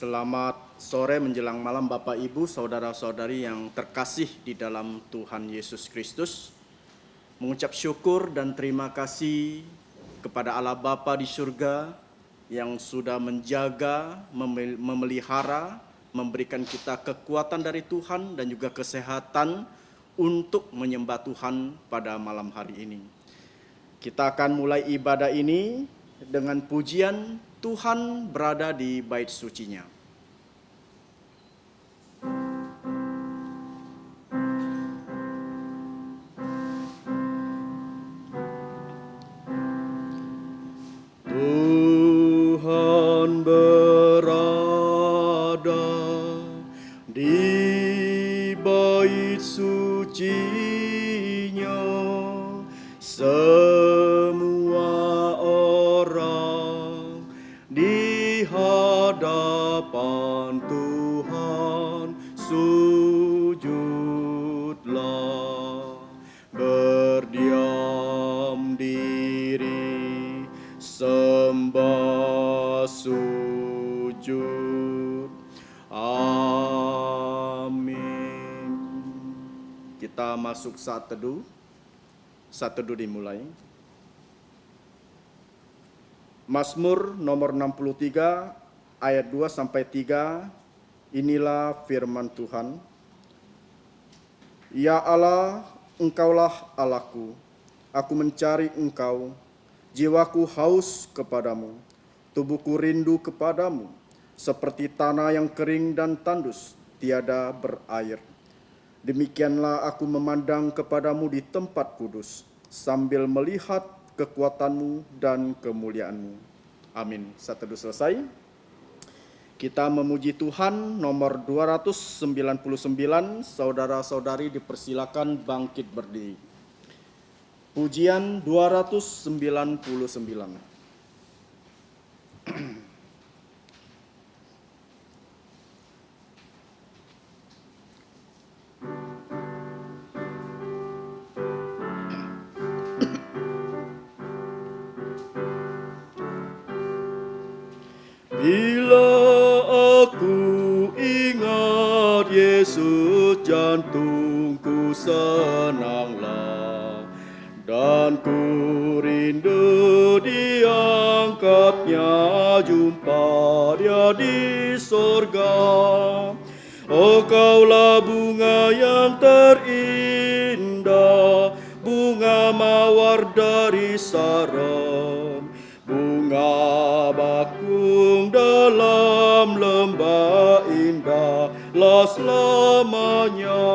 Selamat sore menjelang malam Bapak Ibu, saudara-saudari yang terkasih di dalam Tuhan Yesus Kristus. Mengucap syukur dan terima kasih kepada Allah Bapa di surga yang sudah menjaga, memelihara, memberikan kita kekuatan dari Tuhan dan juga kesehatan untuk menyembah Tuhan pada malam hari ini. Kita akan mulai ibadah ini dengan pujian Tuhan berada di bait sucinya. Tuhan berada di bait sucinya, semua orang di hadapan Tuhan sujudlah, berdiam diri sembah sujud. Amin. Kita masuk saat teduh. Saat teduh dimulai. Mazmur nomor 63 ayat 2 sampai 3. Inilah firman Tuhan. Ya Allah, Engkaulah Allahku. Aku mencari Engkau. Jiwaku haus kepadamu. Tubuhku rindu kepadamu. Seperti tanah yang kering dan tandus, tiada berair. Demikianlah aku memandang kepadamu di tempat kudus, sambil melihat kekuatanmu dan kemuliaanmu. Amin. Saat teduh selesai. Kita memuji Tuhan nomor 299. Saudara-saudari dipersilakan bangkit berdiri. Pujian 299. Bila aku ingat Yesus, jantungku senanglah, dan ku rindu diangkatnya, jumpa dia di sorga. Oh, kaulah bunga yang terindah, bunga mawar dari Saron, bunga bakung dalam lembah indah lah selamanya.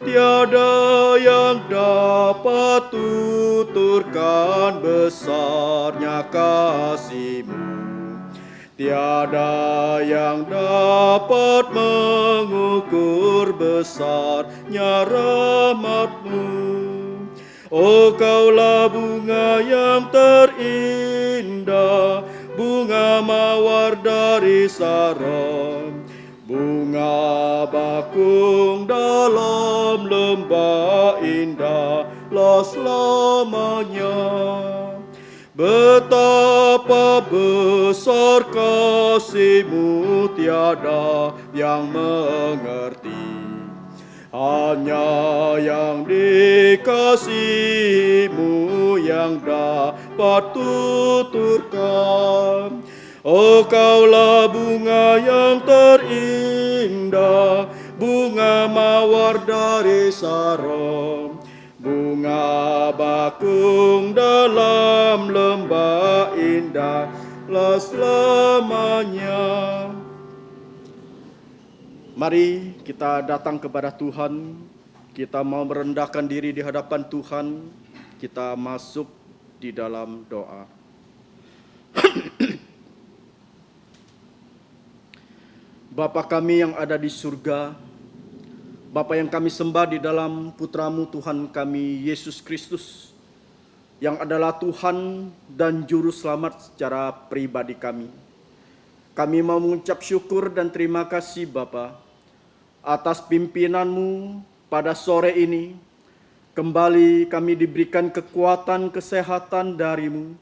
Tiada yang dapat tuturkan besarnya kasih-Mu, tiada yang dapat mengukur besarnya rahmat-Mu. Oh, kaulah bunga yang terindah, bunga mawar dari Saron, bunga bakung dalam lembah indah lah selamanya. Betapa besar kasih-Mu, tiada yang mengerti. Hanya yang dikasih-Mu yang dapat tuturkan. Oh, kaulah bunga yang terindah, bunga mawar dari Saron, bunga bakung dalam lembah indah lah selamanya. Mari kita datang kepada Tuhan, kita mau merendahkan diri di hadapan Tuhan, kita masuk di dalam doa. Bapa kami yang ada di surga, Bapa yang kami sembah di dalam Putra-Mu Tuhan kami Yesus Kristus, yang adalah Tuhan dan Juru Selamat secara pribadi kami. Kami mau mengucap syukur dan terima kasih Bapa, atas pimpinan-Mu pada sore ini. Kembali kami diberikan kekuatan kesehatan dari-Mu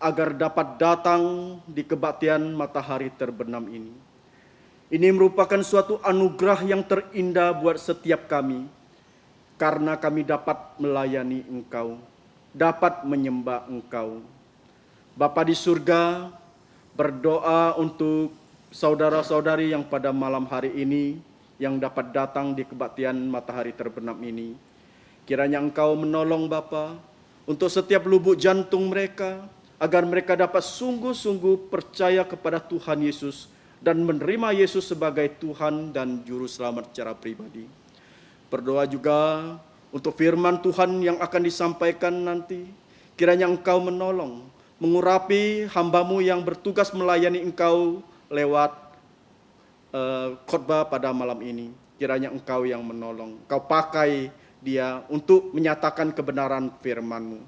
agar dapat datang di kebaktian matahari terbenam ini. Ini merupakan suatu anugerah yang terindah buat setiap kami, karena kami dapat melayani Engkau, dapat menyembah Engkau. Bapa di surga, berdoa untuk saudara-saudari yang pada malam hari ini yang dapat datang di kebaktian matahari terbenam ini. Kiranya Engkau menolong Bapa untuk setiap lubuk jantung mereka, agar mereka dapat sungguh-sungguh percaya kepada Tuhan Yesus dan menerima Yesus sebagai Tuhan dan Juru Selamat secara pribadi. Berdoa juga untuk firman Tuhan yang akan disampaikan nanti. Kiranya Engkau menolong, mengurapi hamba-Mu yang bertugas melayani Engkau lewat khotbah pada malam ini. Kiranya Engkau yang menolong, Engkau pakai dia untuk menyatakan kebenaran firman-Mu.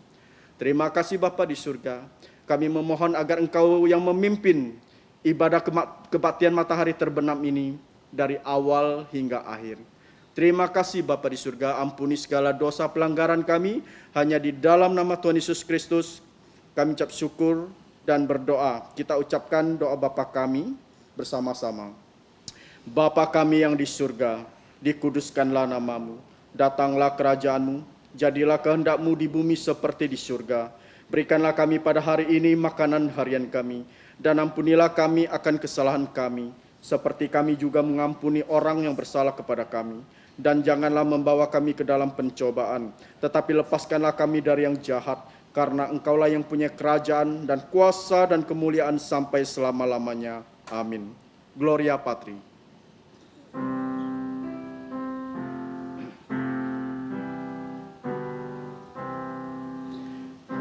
Terima kasih Bapa di surga. Kami memohon agar Engkau yang memimpin ibadah kebaktian matahari terbenam ini dari awal hingga akhir. Terima kasih Bapa di surga, ampuni segala dosa pelanggaran kami. Hanya di dalam nama Tuhan Yesus Kristus kami ucap syukur dan berdoa. Kita ucapkan doa Bapa kami bersama-sama. Bapa kami yang di surga, dikuduskanlah nama-Mu. Datanglah kerajaan-Mu, jadilah kehendak-Mu di bumi seperti di surga. Berikanlah kami pada hari ini makanan harian kami, dan ampunilah kami akan kesalahan kami, seperti kami juga mengampuni orang yang bersalah kepada kami. Dan janganlah membawa kami ke dalam pencobaan, tetapi lepaskanlah kami dari yang jahat, karena Engkaulah yang punya kerajaan dan kuasa dan kemuliaan sampai selama-lamanya. Amin. Gloria Patri.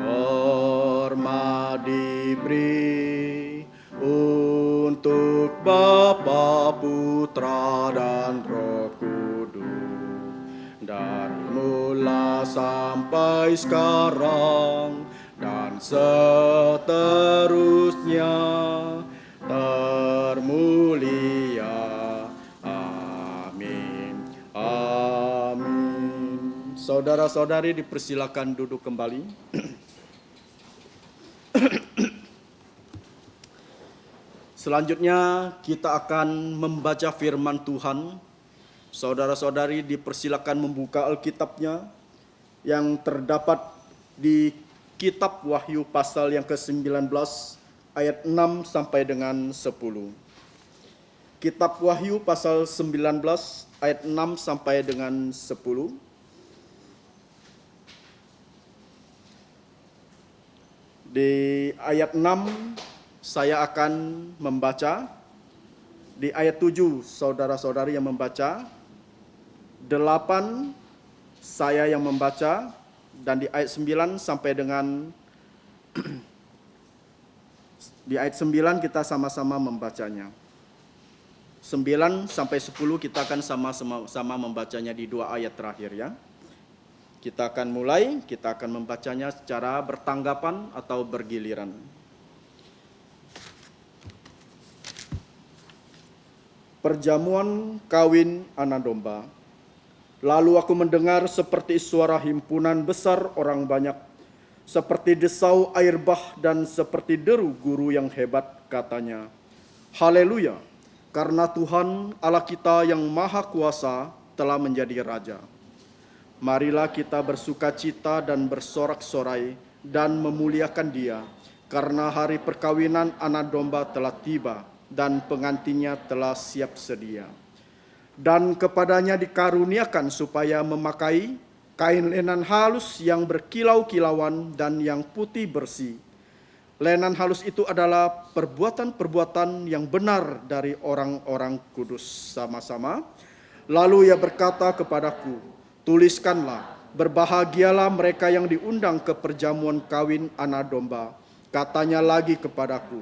Hormat diberi untuk Bapa, Putra, dan Roh Kudus, dari mula sampai sekarang dan seterusnya, termulia. Amin. Amin. Saudara-saudari dipersilakan duduk kembali. Selanjutnya kita akan membaca firman Tuhan. Saudara-saudari dipersilakan membuka Alkitabnya yang terdapat di kitab Wahyu pasal yang ke-19 ayat 6 sampai dengan 10. Kitab Wahyu pasal 19 ayat 6 sampai dengan 10. Di ayat 6 saya akan membaca, di ayat 7 saudara-saudari yang membaca, 8 saya yang membaca, dan di ayat 9 sampai dengan di ayat 9 kita sama-sama membacanya. 9 sampai 10 kita akan sama-sama membacanya di 2 ayat terakhir ya. Kita akan mulai, kita akan membacanya secara bertanggapan atau bergiliran. Perjamuan kawin anak domba. Lalu aku mendengar seperti suara himpunan besar orang banyak, seperti desau air bah dan seperti deru guru yang hebat, katanya, Haleluya, karena Tuhan Allah kita yang maha kuasa telah menjadi Raja. Marilah kita bersukacita dan bersorak-sorai dan memuliakan Dia, karena hari perkawinan anak domba telah tiba dan pengantinnya telah siap sedia. Dan kepadanya dikaruniakan supaya memakai kain lenan halus yang berkilau-kilauan dan yang putih bersih. Lenan halus itu adalah perbuatan-perbuatan yang benar dari orang-orang kudus. Sama-sama. Lalu ia berkata kepadaku, tuliskanlah, berbahagialah mereka yang diundang ke perjamuan kawin anak domba. Katanya lagi kepadaku,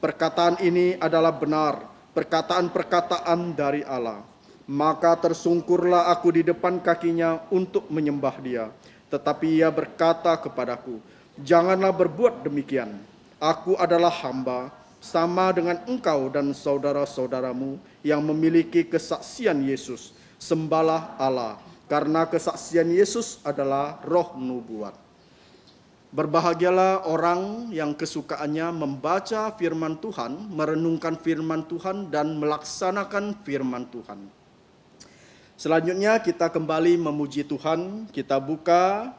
perkataan ini adalah benar, perkataan-perkataan dari Allah. Maka tersungkurlah aku di depan kakinya untuk menyembah Dia. Tetapi ia berkata kepadaku, janganlah berbuat demikian. Aku adalah hamba, sama dengan engkau dan saudara-saudaramu yang memiliki kesaksian Yesus. Sembahlah Allah, karena kesaksian Yesus adalah roh nubuat. Berbahagialah orang yang kesukaannya membaca firman Tuhan, merenungkan firman Tuhan, dan melaksanakan firman Tuhan. Selanjutnya kita kembali memuji Tuhan. Kita buka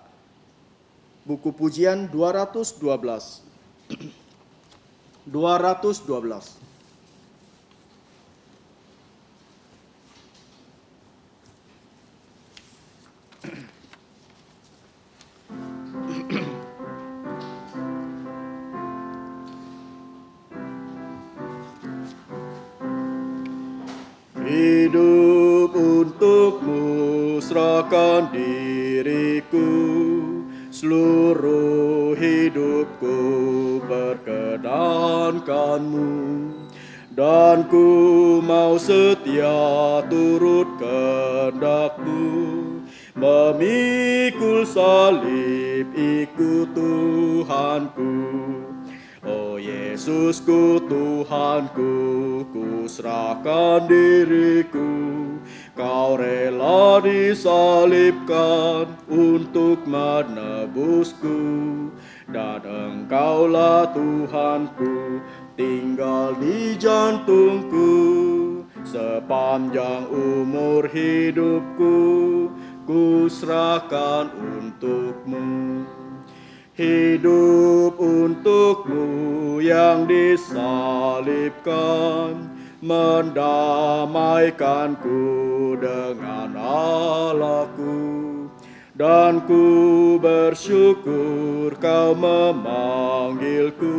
buku pujian 212. 212. Hidup untukmu, serahkan diriku, seluruh hidupku perkenankanmu, dan ku mau setia turut kehendakmu, memikul salib ikut Tuhanku. Oh Yesusku Tuhanku, ku serahkan diriku, kau rela disalibkan untuk menebusku, dan engkaulah Tuhanku, tinggal di jantungku, sepanjang umur hidupku, ku serahkan untukmu. Hidup untukmu yang disalibkan, mendamaikanku dengan Allahku, dan ku bersyukur kau memanggilku,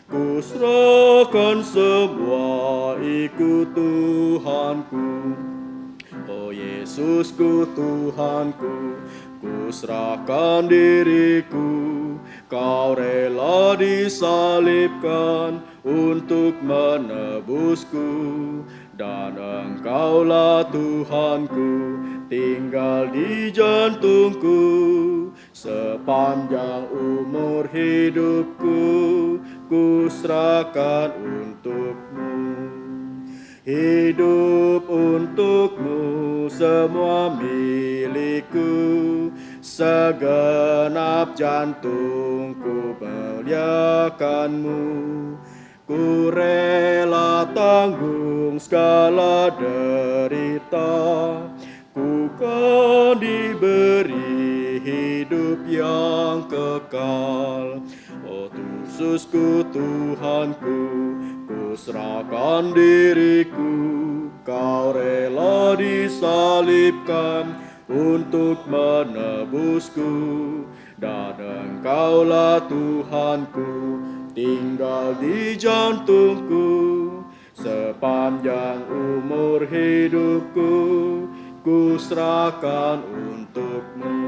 ku serahkan semua ikut Tuhanku. Oh Yesusku Tuhanku, ku serahkan diriku, kau rela disalibkan untuk menebusku, dan engkaulah Tuhanku, tinggal di jantungku, sepanjang umur hidupku, ku serahkan untukmu. Hidup untukmu, semua milikku, segenap jantungku muliakanmu. Ku rela tanggung segala derita, ku kan diberi hidup yang kekal. Oh Yesusku Tuhanku, ku serahkan diriku, kau rela disalibkan untuk menebusku, dan engkaulah Tuhanku, tinggal di jantungku, sepanjang umur hidupku, ku serahkan untukmu.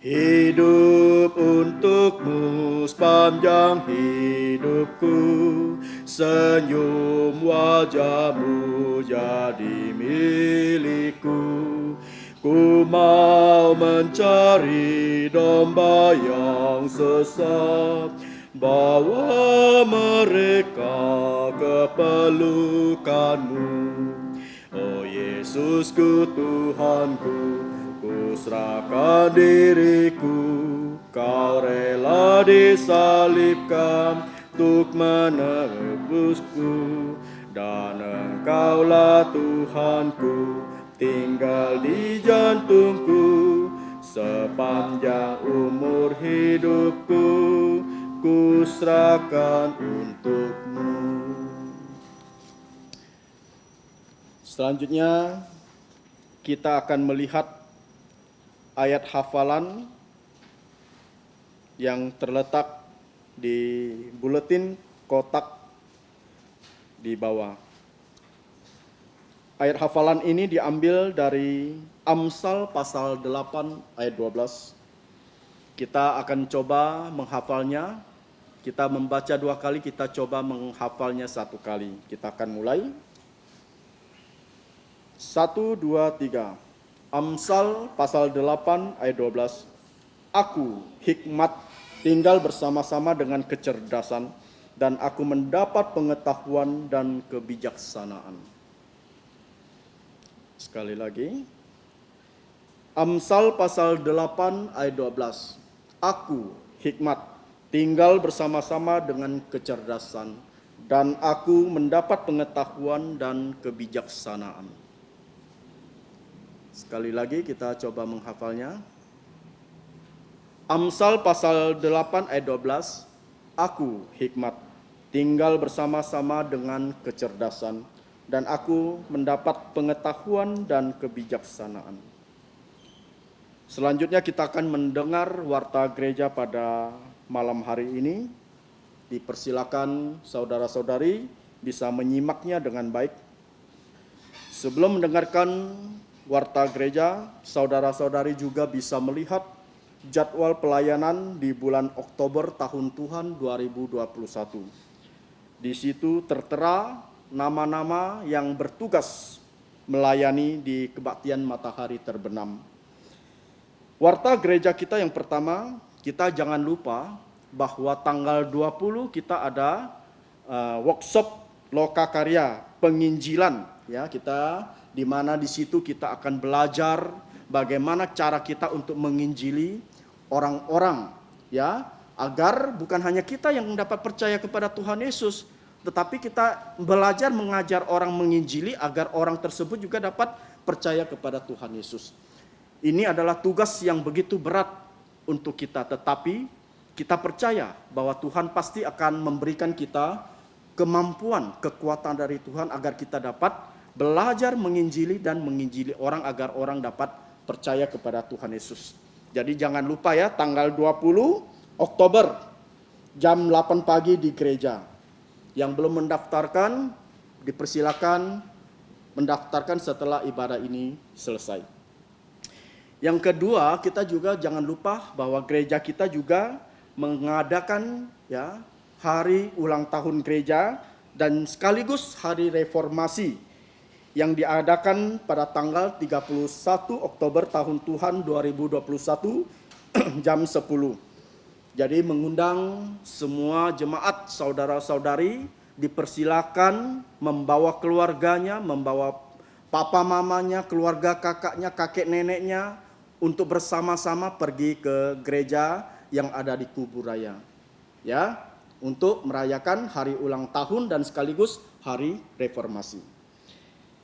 Hidup untukmu sepanjang hidupku, senyum wajahmu jadi milikku. Ku mau mencari domba yang sesat, bawa mereka ke pelukanmu. Oh Yesusku Tuhanku, ku serahkan diriku, kau rela disalibkan untuk menebusku, dan engkaulah Tuhanku, tinggal di jantungku, sepanjang umur hidupku, ku serahkan untukmu. Selanjutnya kita akan melihat ayat hafalan yang terletak di buletin kotak di bawah. Ayat hafalan ini diambil dari Amsal pasal 8 ayat 12. Kita akan coba menghafalnya. Kita membaca 2 kali, kita coba menghafalnya 1 kali. Kita akan mulai. 1, 2, 3. Amsal pasal 8 ayat 12. Aku, hikmat, tinggal bersama-sama dengan kecerdasan, dan aku mendapat pengetahuan dan kebijaksanaan. Sekali lagi. Amsal pasal 8 ayat 12. Aku, hikmat, tinggal bersama-sama dengan kecerdasan, dan aku mendapat pengetahuan dan kebijaksanaan. Sekali lagi kita coba menghafalnya. Amsal pasal 8 ayat 12. Aku, hikmat, tinggal bersama-sama dengan kecerdasan, dan aku mendapat pengetahuan dan kebijaksanaan. Selanjutnya kita akan mendengar warta gereja pada malam hari ini. Dipersilakan saudara-saudari bisa menyimaknya dengan baik. Sebelum mendengarkan warta gereja, saudara-saudari juga bisa melihat jadwal pelayanan di bulan Oktober tahun Tuhan 2021. Di situ tertera nama-nama yang bertugas melayani di kebaktian matahari terbenam. Warta gereja kita yang pertama, kita jangan lupa bahwa tanggal 20 kita ada workshop lokakarya penginjilan, ya, kita di mana di situ kita akan belajar bagaimana cara kita untuk menginjili orang-orang, ya, agar bukan hanya kita yang dapat percaya kepada Tuhan Yesus, tetapi kita belajar mengajar orang menginjili agar orang tersebut juga dapat percaya kepada Tuhan Yesus. Ini adalah tugas yang begitu berat untuk kita, tetapi kita percaya bahwa Tuhan pasti akan memberikan kita kemampuan, kekuatan dari Tuhan agar kita dapat belajar menginjili dan menginjili orang agar orang dapat percaya kepada Tuhan Yesus. Jadi jangan lupa ya, tanggal 20 Oktober jam 8 pagi di gereja. Yang belum mendaftarkan, dipersilakan mendaftarkan setelah ibadah ini selesai. Yang kedua, kita juga jangan lupa bahwa gereja kita juga mengadakan ya hari ulang tahun gereja dan sekaligus hari reformasi yang diadakan pada tanggal 31 Oktober tahun Tuhan 2021 jam 10. Jadi mengundang semua jemaat saudara-saudari dipersilakan membawa keluarganya, membawa papa mamanya, keluarga kakaknya, kakek neneknya untuk bersama-sama pergi ke gereja yang ada di Kuburaya. Ya, untuk merayakan hari ulang tahun dan sekaligus hari reformasi.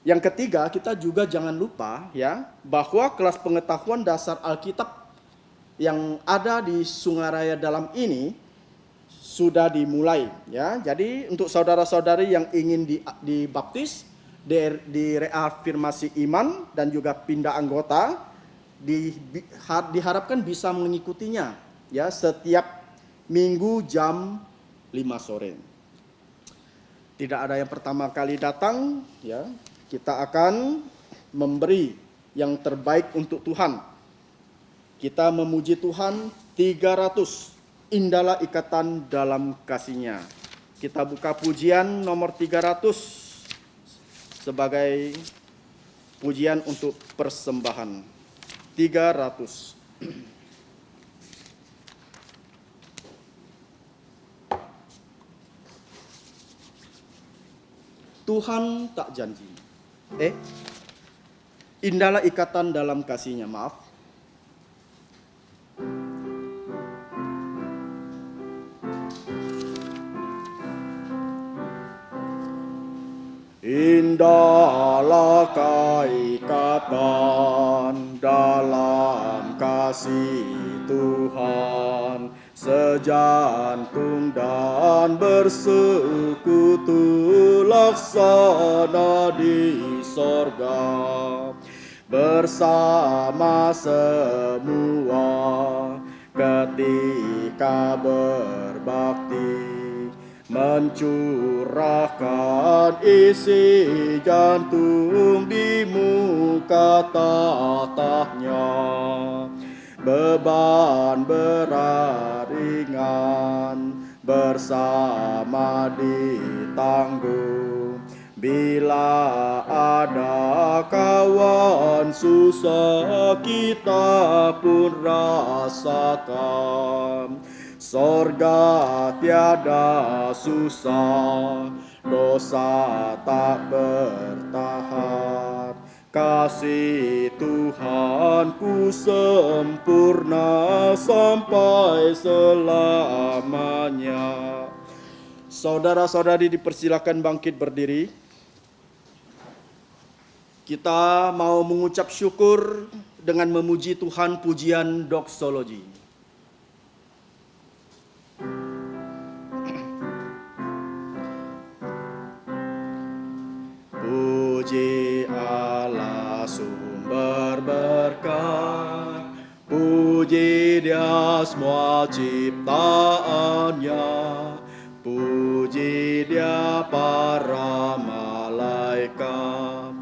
Yang ketiga, kita juga jangan lupa ya bahwa kelas pengetahuan dasar Alkitab yang ada di Sungaraya Dalam ini sudah dimulai ya. Jadi untuk saudara-saudari yang ingin dibaptis, direafirmasi iman dan juga pindah anggota, diharapkan bisa mengikutinya ya setiap minggu jam 5 sore. Tidak ada yang pertama kali datang ya. Kita akan memberi yang terbaik untuk Tuhan. Kita memuji Tuhan 300. Indahlah ikatan dalam kasih-Nya. Kita buka pujian nomor 300 sebagai pujian untuk persembahan. 300. Tuhan tak janji. Indahlah ikatan dalam kasih-Nya, maaf. Indahlah ikatan dalam kasih Tuhan, sejantung dan bersekutu laksana di sorga, bersama semua ketika berbakti, mencurahkan isi jantung di muka tatahnya. Beban berat ringan bersama ditanggung. Bila ada kawan susah kita pun rasakan. Sorga tiada susah, dosa tak bertahan. Kasih Tuhanku sempurna sampai selamanya. Saudara-saudari dipersilakan bangkit berdiri. Kita mau mengucap syukur dengan memuji Tuhan pujian doksologi. Puji Allah sumber berkat, puji Dia semua ciptaannya, puji Dia para malaikat,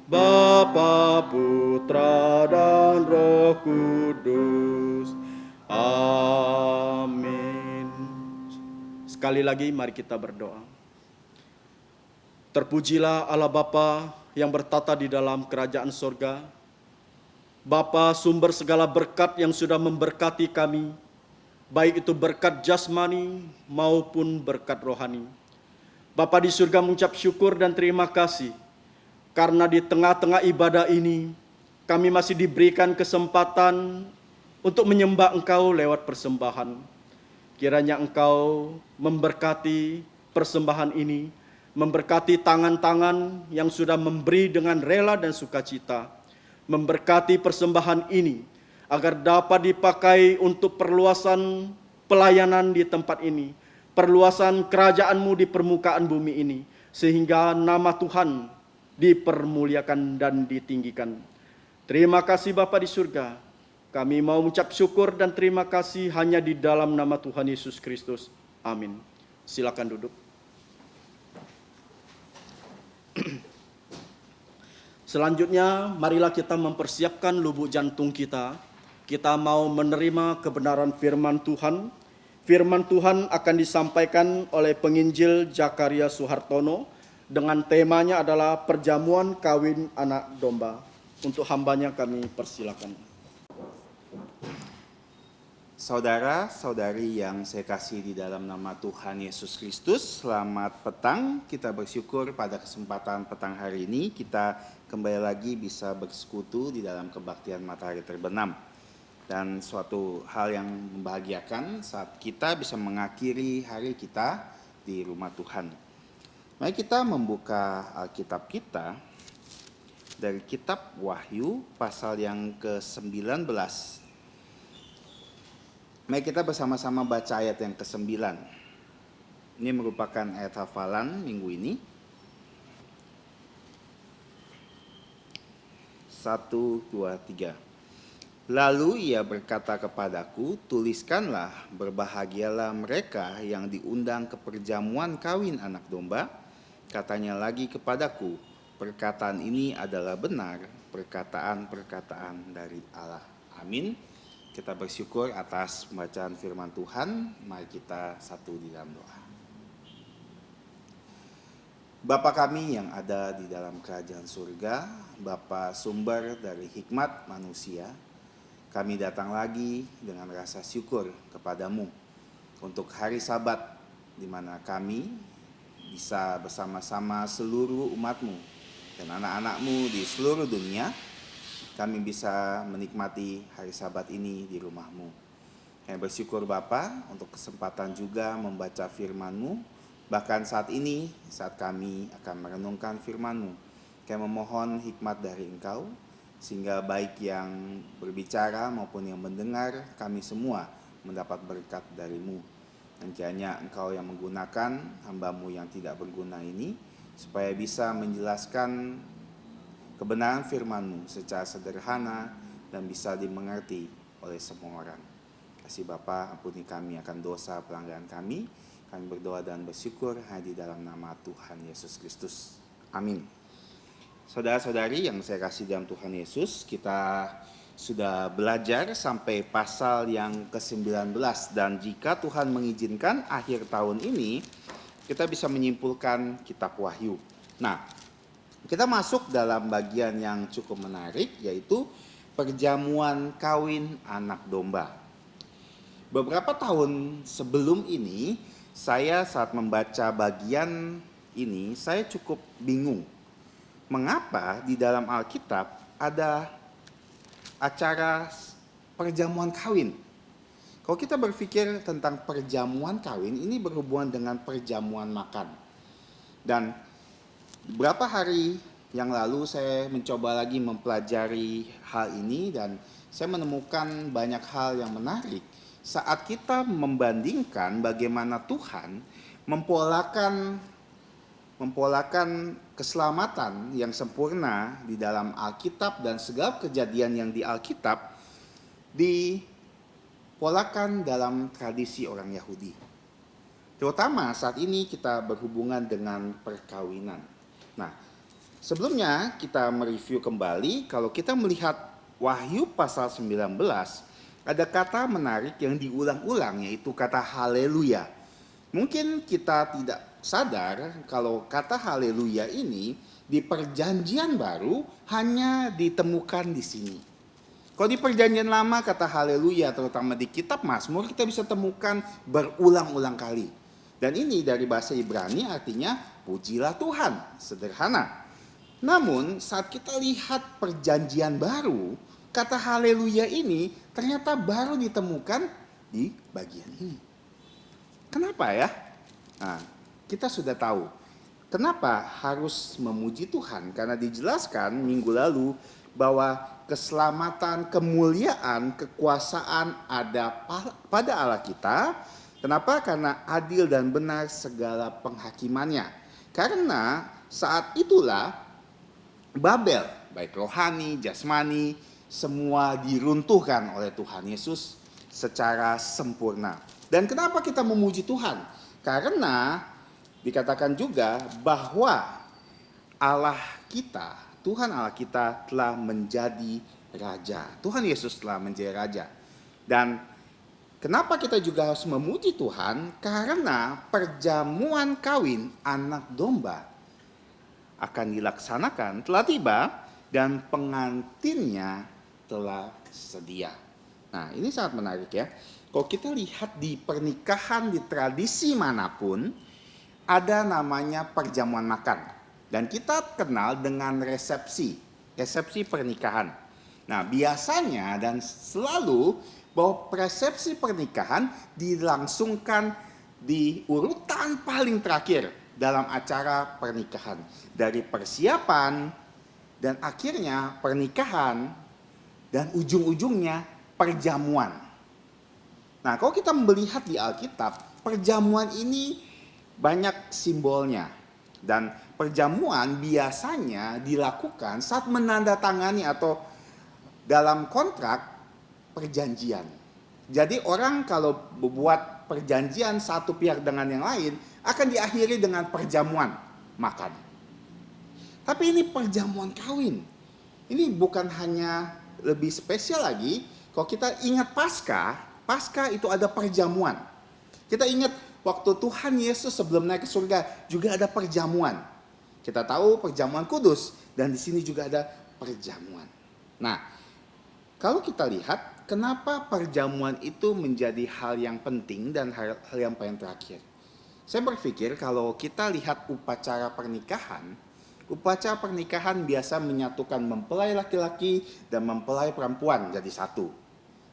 Bapa, Putra, dan Roh Kudus. Amin. Sekali lagi mari kita berdoa. Terpujilah Allah Bapa yang bertata di dalam kerajaan sorga, Bapa sumber segala berkat yang sudah memberkati kami, baik itu berkat jasmani maupun berkat rohani. Bapa di surga mengucap syukur dan terima kasih, karena di tengah-tengah ibadah ini, kami masih diberikan kesempatan untuk menyembah Engkau lewat persembahan. Kiranya Engkau memberkati persembahan ini, memberkati tangan-tangan yang sudah memberi dengan rela dan sukacita, memberkati persembahan ini agar dapat dipakai untuk perluasan pelayanan di tempat ini, perluasan kerajaan-Mu di permukaan bumi ini, sehingga nama Tuhan dipermuliakan dan ditinggikan. Terima kasih Bapa di surga, kami mau mengucap syukur dan terima kasih hanya di dalam nama Tuhan Yesus Kristus. Amin. Silakan duduk. Selanjutnya, marilah kita mempersiapkan lubuk jantung kita. Kita mau menerima kebenaran firman Tuhan. Firman Tuhan akan disampaikan oleh penginjil Zakaria Suhartono dengan temanya adalah perjamuan kawin anak domba. Untuk hambanya kami persilakan. Saudara-saudari yang saya kasih di dalam nama Tuhan Yesus Kristus, selamat petang. Kita bersyukur pada kesempatan petang hari ini kita kembali lagi bisa bersekutu di dalam kebaktian matahari terbenam. Dan suatu hal yang membahagiakan saat kita bisa mengakhiri hari kita di rumah Tuhan. Mari kita membuka Alkitab kita dari kitab Wahyu pasal yang ke-19. Mari kita bersama-sama baca ayat yang ke-9. Ini merupakan ayat hafalan minggu ini. 1, 2, 3. Lalu ia berkata kepadaku, tuliskanlah, berbahagialah mereka yang diundang ke perjamuan kawin anak domba. Katanya lagi kepadaku, perkataan ini adalah benar, perkataan-perkataan dari Allah. Amin. Kita bersyukur atas pembacaan firman Tuhan. Mari kita satu di dalam doa. Bapa kami yang ada di dalam kerajaan surga, Bapa sumber dari hikmat manusia, kami datang lagi dengan rasa syukur kepadamu untuk hari Sabat di mana kami bisa bersama-sama seluruh umatmu dan anak-anakmu di seluruh dunia. Kami bisa menikmati hari Sabat ini di rumah-Mu. Kami bersyukur Bapa untuk kesempatan juga membaca firman-Mu. Bahkan saat ini, saat kami akan merenungkan firman-Mu, kami memohon hikmat dari Engkau, sehingga baik yang berbicara maupun yang mendengar, kami semua mendapat berkat dari-Mu. Dan kiranya Engkau yang menggunakan hamba-Mu yang tidak berguna ini, supaya bisa menjelaskan kebenaran firman-Mu secara sederhana dan bisa dimengerti oleh semua orang. Kasih Bapa, ampuni kami akan dosa pelanggaran kami. Kami berdoa dan bersyukur hanya di dalam nama Tuhan Yesus Kristus. Amin. Saudara-saudari yang saya kasih dalam Tuhan Yesus, kita sudah belajar sampai pasal yang ke-19. Dan jika Tuhan mengizinkan akhir tahun ini, kita bisa menyimpulkan kitab Wahyu. Nah, kita masuk dalam bagian yang cukup menarik, yaitu perjamuan kawin anak domba. Beberapa tahun sebelum ini, saya saat membaca bagian ini, saya cukup bingung. mengapa di dalam Alkitab ada acara perjamuan kawin. Kalau kita berpikir tentang perjamuan kawin, ini berhubungan dengan perjamuan makan. Dan beberapa hari yang lalu saya mencoba lagi mempelajari hal ini dan saya menemukan banyak hal yang menarik saat kita membandingkan bagaimana Tuhan mempolakan keselamatan yang sempurna di dalam Alkitab dan segala kejadian yang di Alkitab dipolakan dalam tradisi orang Yahudi. Terutama saat ini kita berhubungan dengan perkawinan. Nah, sebelumnya kita mereview kembali, kalau kita melihat Wahyu pasal 19, ada kata menarik yang diulang-ulang, yaitu kata haleluya. Mungkin kita tidak sadar kalau kata haleluya ini di perjanjian baru hanya ditemukan di sini. Kalau di perjanjian lama kata haleluya terutama di kitab Mazmur kita bisa temukan berulang-ulang kali. Dan ini dari bahasa Ibrani artinya pujilah Tuhan, sederhana. Namun saat kita lihat perjanjian baru, kata haleluya ini ternyata baru ditemukan di bagian ini. Kenapa ya? Nah, kita sudah tahu kenapa harus memuji Tuhan, karena dijelaskan minggu lalu bahwa keselamatan, kemuliaan, kekuasaan ada pada Allah kita. Kenapa? Karena adil dan benar segala penghakimannya. Karena saat itulah Babel, baik rohani, jasmani, semua diruntuhkan oleh Tuhan Yesus secara sempurna. Dan kenapa kita memuji Tuhan? Karena dikatakan juga bahwa Allah kita, Tuhan Allah kita telah menjadi raja. Tuhan Yesus telah menjadi raja. Dan kenapa kita juga harus memuji Tuhan? Karena perjamuan kawin anak domba akan dilaksanakan, telah tiba, dan pengantinnya telah sedia. Nah, ini sangat menarik ya. Kalau kita lihat di pernikahan, di tradisi manapun, ada namanya perjamuan makan. Dan kita kenal dengan resepsi pernikahan. Nah, biasanya dan selalu bahwa resepsi pernikahan dilangsungkan di urutan paling terakhir dalam acara pernikahan. Dari persiapan dan akhirnya pernikahan dan ujung-ujungnya perjamuan. Nah, kalau kita melihat di Alkitab, perjamuan ini banyak simbolnya. Dan perjamuan biasanya dilakukan saat menandatangani atau dalam kontrak perjanjian. Jadi orang kalau membuat perjanjian satu pihak dengan yang lain akan diakhiri dengan perjamuan makan. Tapi ini perjamuan kawin. Ini bukan hanya lebih spesial lagi. Kalau kita ingat Paskah itu ada perjamuan. Kita ingat waktu Tuhan Yesus sebelum naik ke surga juga ada perjamuan. Kita tahu perjamuan kudus dan di sini juga ada perjamuan. Nah, kalau kita lihat kenapa perjamuan itu menjadi hal yang penting dan hal yang paling terakhir. Saya berpikir kalau kita lihat upacara pernikahan biasa menyatukan mempelai laki-laki dan mempelai perempuan jadi satu.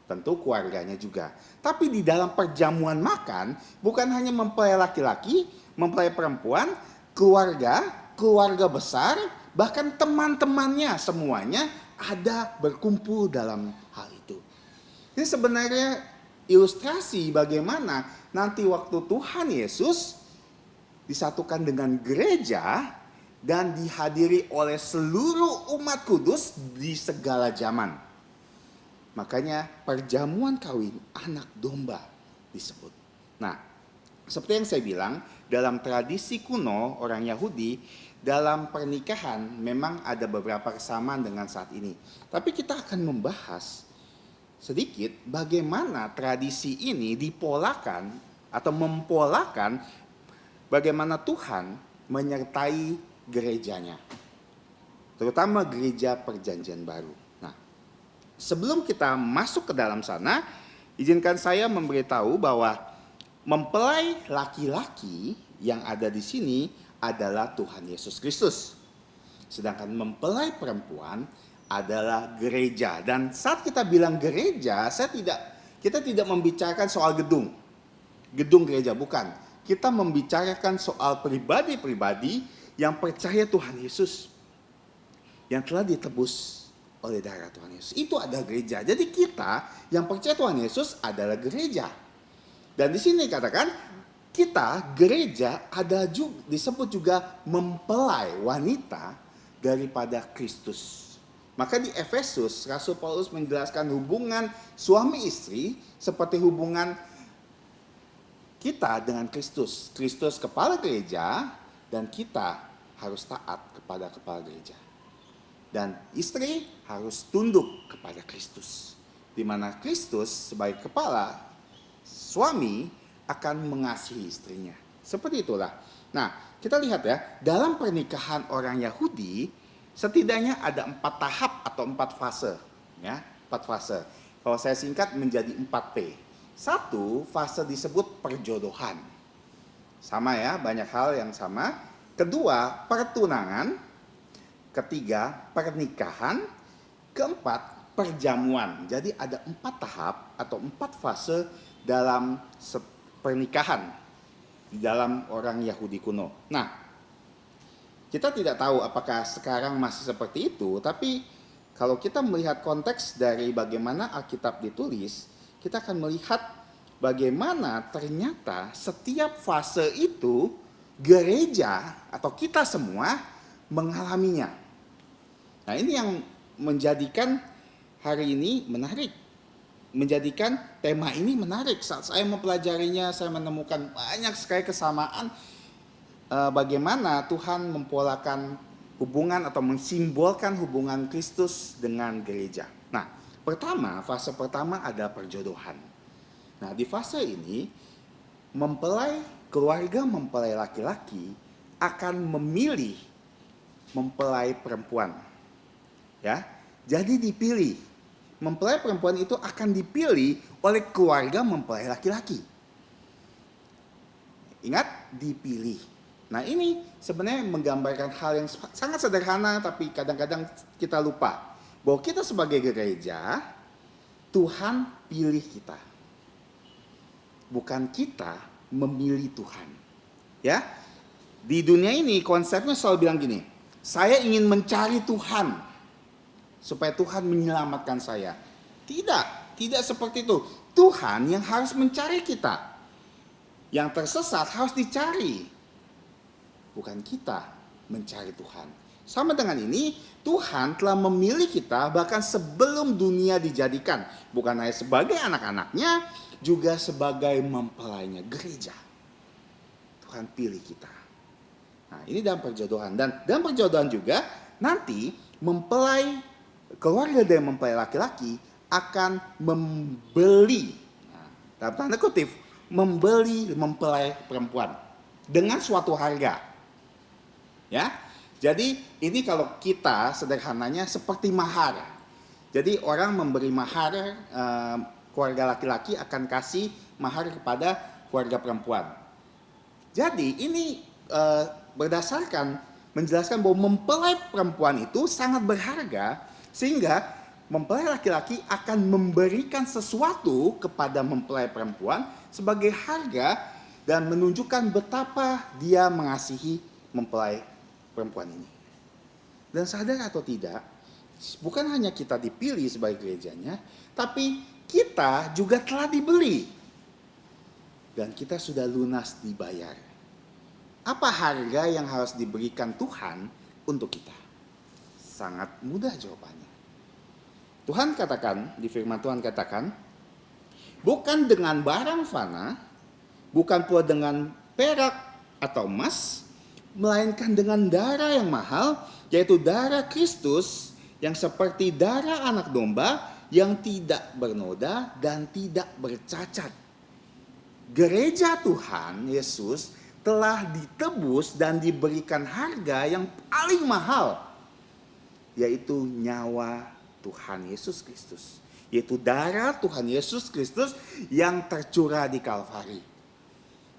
Tentu keluarganya juga. Tapi di dalam perjamuan makan, bukan hanya mempelai laki-laki, mempelai perempuan, keluarga besar, bahkan teman-temannya semuanya ada berkumpul dalam hal itu. Ini sebenarnya ilustrasi bagaimana nanti waktu Tuhan Yesus disatukan dengan gereja dan dihadiri oleh seluruh umat kudus di segala zaman. Makanya perjamuan kawin anak domba disebut. Nah, seperti yang saya bilang, dalam tradisi kuno orang Yahudi, dalam pernikahan memang ada beberapa kesamaan dengan saat ini. Tapi kita akan membahas sedikit bagaimana tradisi ini dipolakan atau mempolakan bagaimana Tuhan menyertai gerejanya. Terutama gereja perjanjian baru. Sebelum kita masuk ke dalam sana, izinkan saya memberitahu bahwa mempelai laki-laki yang ada di sini adalah Tuhan Yesus Kristus. Sedangkan mempelai perempuan adalah gereja. Dan saat kita bilang gereja, kita tidak membicarakan soal gedung gereja, bukan. Kita membicarakan soal pribadi-pribadi yang percaya Tuhan Yesus, yang telah ditebus oleh darah Tuhan Yesus. Itu adalah gereja. Jadi kita yang percaya Tuhan Yesus adalah gereja. Dan di sini katakan kita gereja disebut juga mempelai wanita daripada Kristus. Maka di Efesus Rasul Paulus menjelaskan hubungan suami istri seperti hubungan kita dengan Kristus. Kristus kepala gereja dan kita harus taat kepada kepala gereja. Dan istri harus tunduk kepada Kristus. Di mana Kristus sebagai kepala, suami akan mengasihi istrinya. Seperti itulah. Nah, kita lihat ya, dalam pernikahan orang Yahudi, setidaknya ada 4 tahap atau 4 fase. Ya, 4 fase. Kalau saya singkat menjadi 4P. 1, fase disebut perjodohan. Sama ya, banyak hal yang sama. 2, pertunangan. 3, pernikahan. 4, perjamuan. Jadi ada 4 tahap atau 4 fase dalam pernikahan di dalam orang Yahudi kuno. Nah, kita tidak tahu apakah sekarang masih seperti itu, tapi kalau kita melihat konteks dari bagaimana Alkitab ditulis, kita akan melihat bagaimana ternyata setiap fase itu gereja atau kita semua mengalaminya. Nah, ini yang menjadikan hari ini menarik. Menjadikan tema ini menarik. Saat saya mempelajarinya, saya menemukan banyak sekali kesamaan bagaimana Tuhan mempolakan hubungan atau mensimbolkan hubungan Kristus dengan gereja. Nah, fase pertama ada perjodohan. Nah, di fase ini keluarga mempelai laki-laki akan memilih mempelai perempuan. Ya. Jadi dipilih. Mempelai perempuan itu akan dipilih oleh keluarga mempelai laki-laki. Ingat, dipilih. Nah, ini sebenarnya menggambarkan hal yang sangat sederhana, tapi kadang-kadang kita lupa bahwa kita sebagai gereja, Tuhan pilih kita. Bukan kita memilih Tuhan. Ya. Di dunia ini konsepnya selalu bilang gini, saya ingin mencari Tuhan supaya Tuhan menyelamatkan saya. Tidak seperti itu. Tuhan yang harus mencari kita. Yang tersesat harus dicari. Bukan kita mencari Tuhan. Sama dengan ini, Tuhan telah memilih kita bahkan sebelum dunia dijadikan. Bukan hanya sebagai anak-anaknya, juga sebagai mempelainya, gereja. Tuhan pilih kita. Nah, ini dalam perjodohan. Dan dalam perjodohan juga, nanti keluarga dari mempelai laki-laki akan membeli, dalam tanda kutip, membeli mempelai perempuan dengan suatu harga. Ya, jadi ini kalau kita sederhananya seperti mahar. Jadi orang memberi mahar, keluarga laki-laki akan kasih mahar kepada keluarga perempuan. Jadi ini berdasarkan menjelaskan bahwa mempelai perempuan itu sangat berharga, sehingga mempelai laki-laki akan memberikan sesuatu kepada mempelai perempuan sebagai harga dan menunjukkan betapa dia mengasihi mempelai perempuan ini. Dan sadar atau tidak, bukan hanya kita dipilih sebagai gerejanya, tapi kita juga telah dibeli. Dan kita sudah lunas dibayar. Apa harga yang harus diberikan Tuhan untuk kita? Sangat mudah jawabannya. Tuhan katakan, di firman Tuhan katakan, bukan dengan barang fana, bukan pula dengan perak atau emas, melainkan dengan darah yang mahal, yaitu darah Kristus yang seperti darah anak domba yang tidak bernoda dan tidak bercacat. Gereja Tuhan Yesus telah ditebus dan diberikan harga yang paling mahal, yaitu nyawa Tuhan Yesus Kristus, yaitu darah Tuhan Yesus Kristus yang tercurah di Kalvari.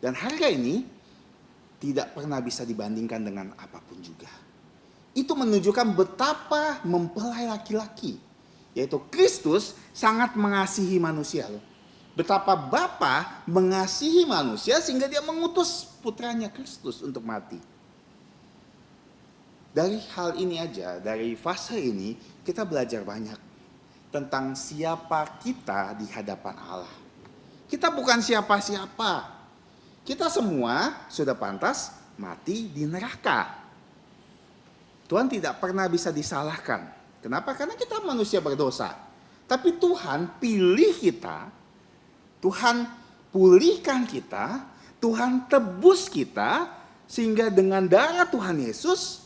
Dan harga ini tidak pernah bisa dibandingkan dengan apapun juga. Itu menunjukkan betapa mempelai laki-laki, yaitu Kristus, sangat mengasihi manusia loh. Betapa Bapa mengasihi manusia sehingga dia mengutus putranya Kristus untuk mati. Dari hal ini aja, dari fase ini kita belajar banyak tentang siapa kita di hadapan Allah. Kita bukan siapa-siapa. Kita semua sudah pantas mati di neraka. Tuhan tidak pernah bisa disalahkan. Kenapa? Karena kita manusia berdosa. Tapi Tuhan pilih kita, Tuhan pulihkan kita, Tuhan tebus kita, sehingga dengan darah Tuhan Yesus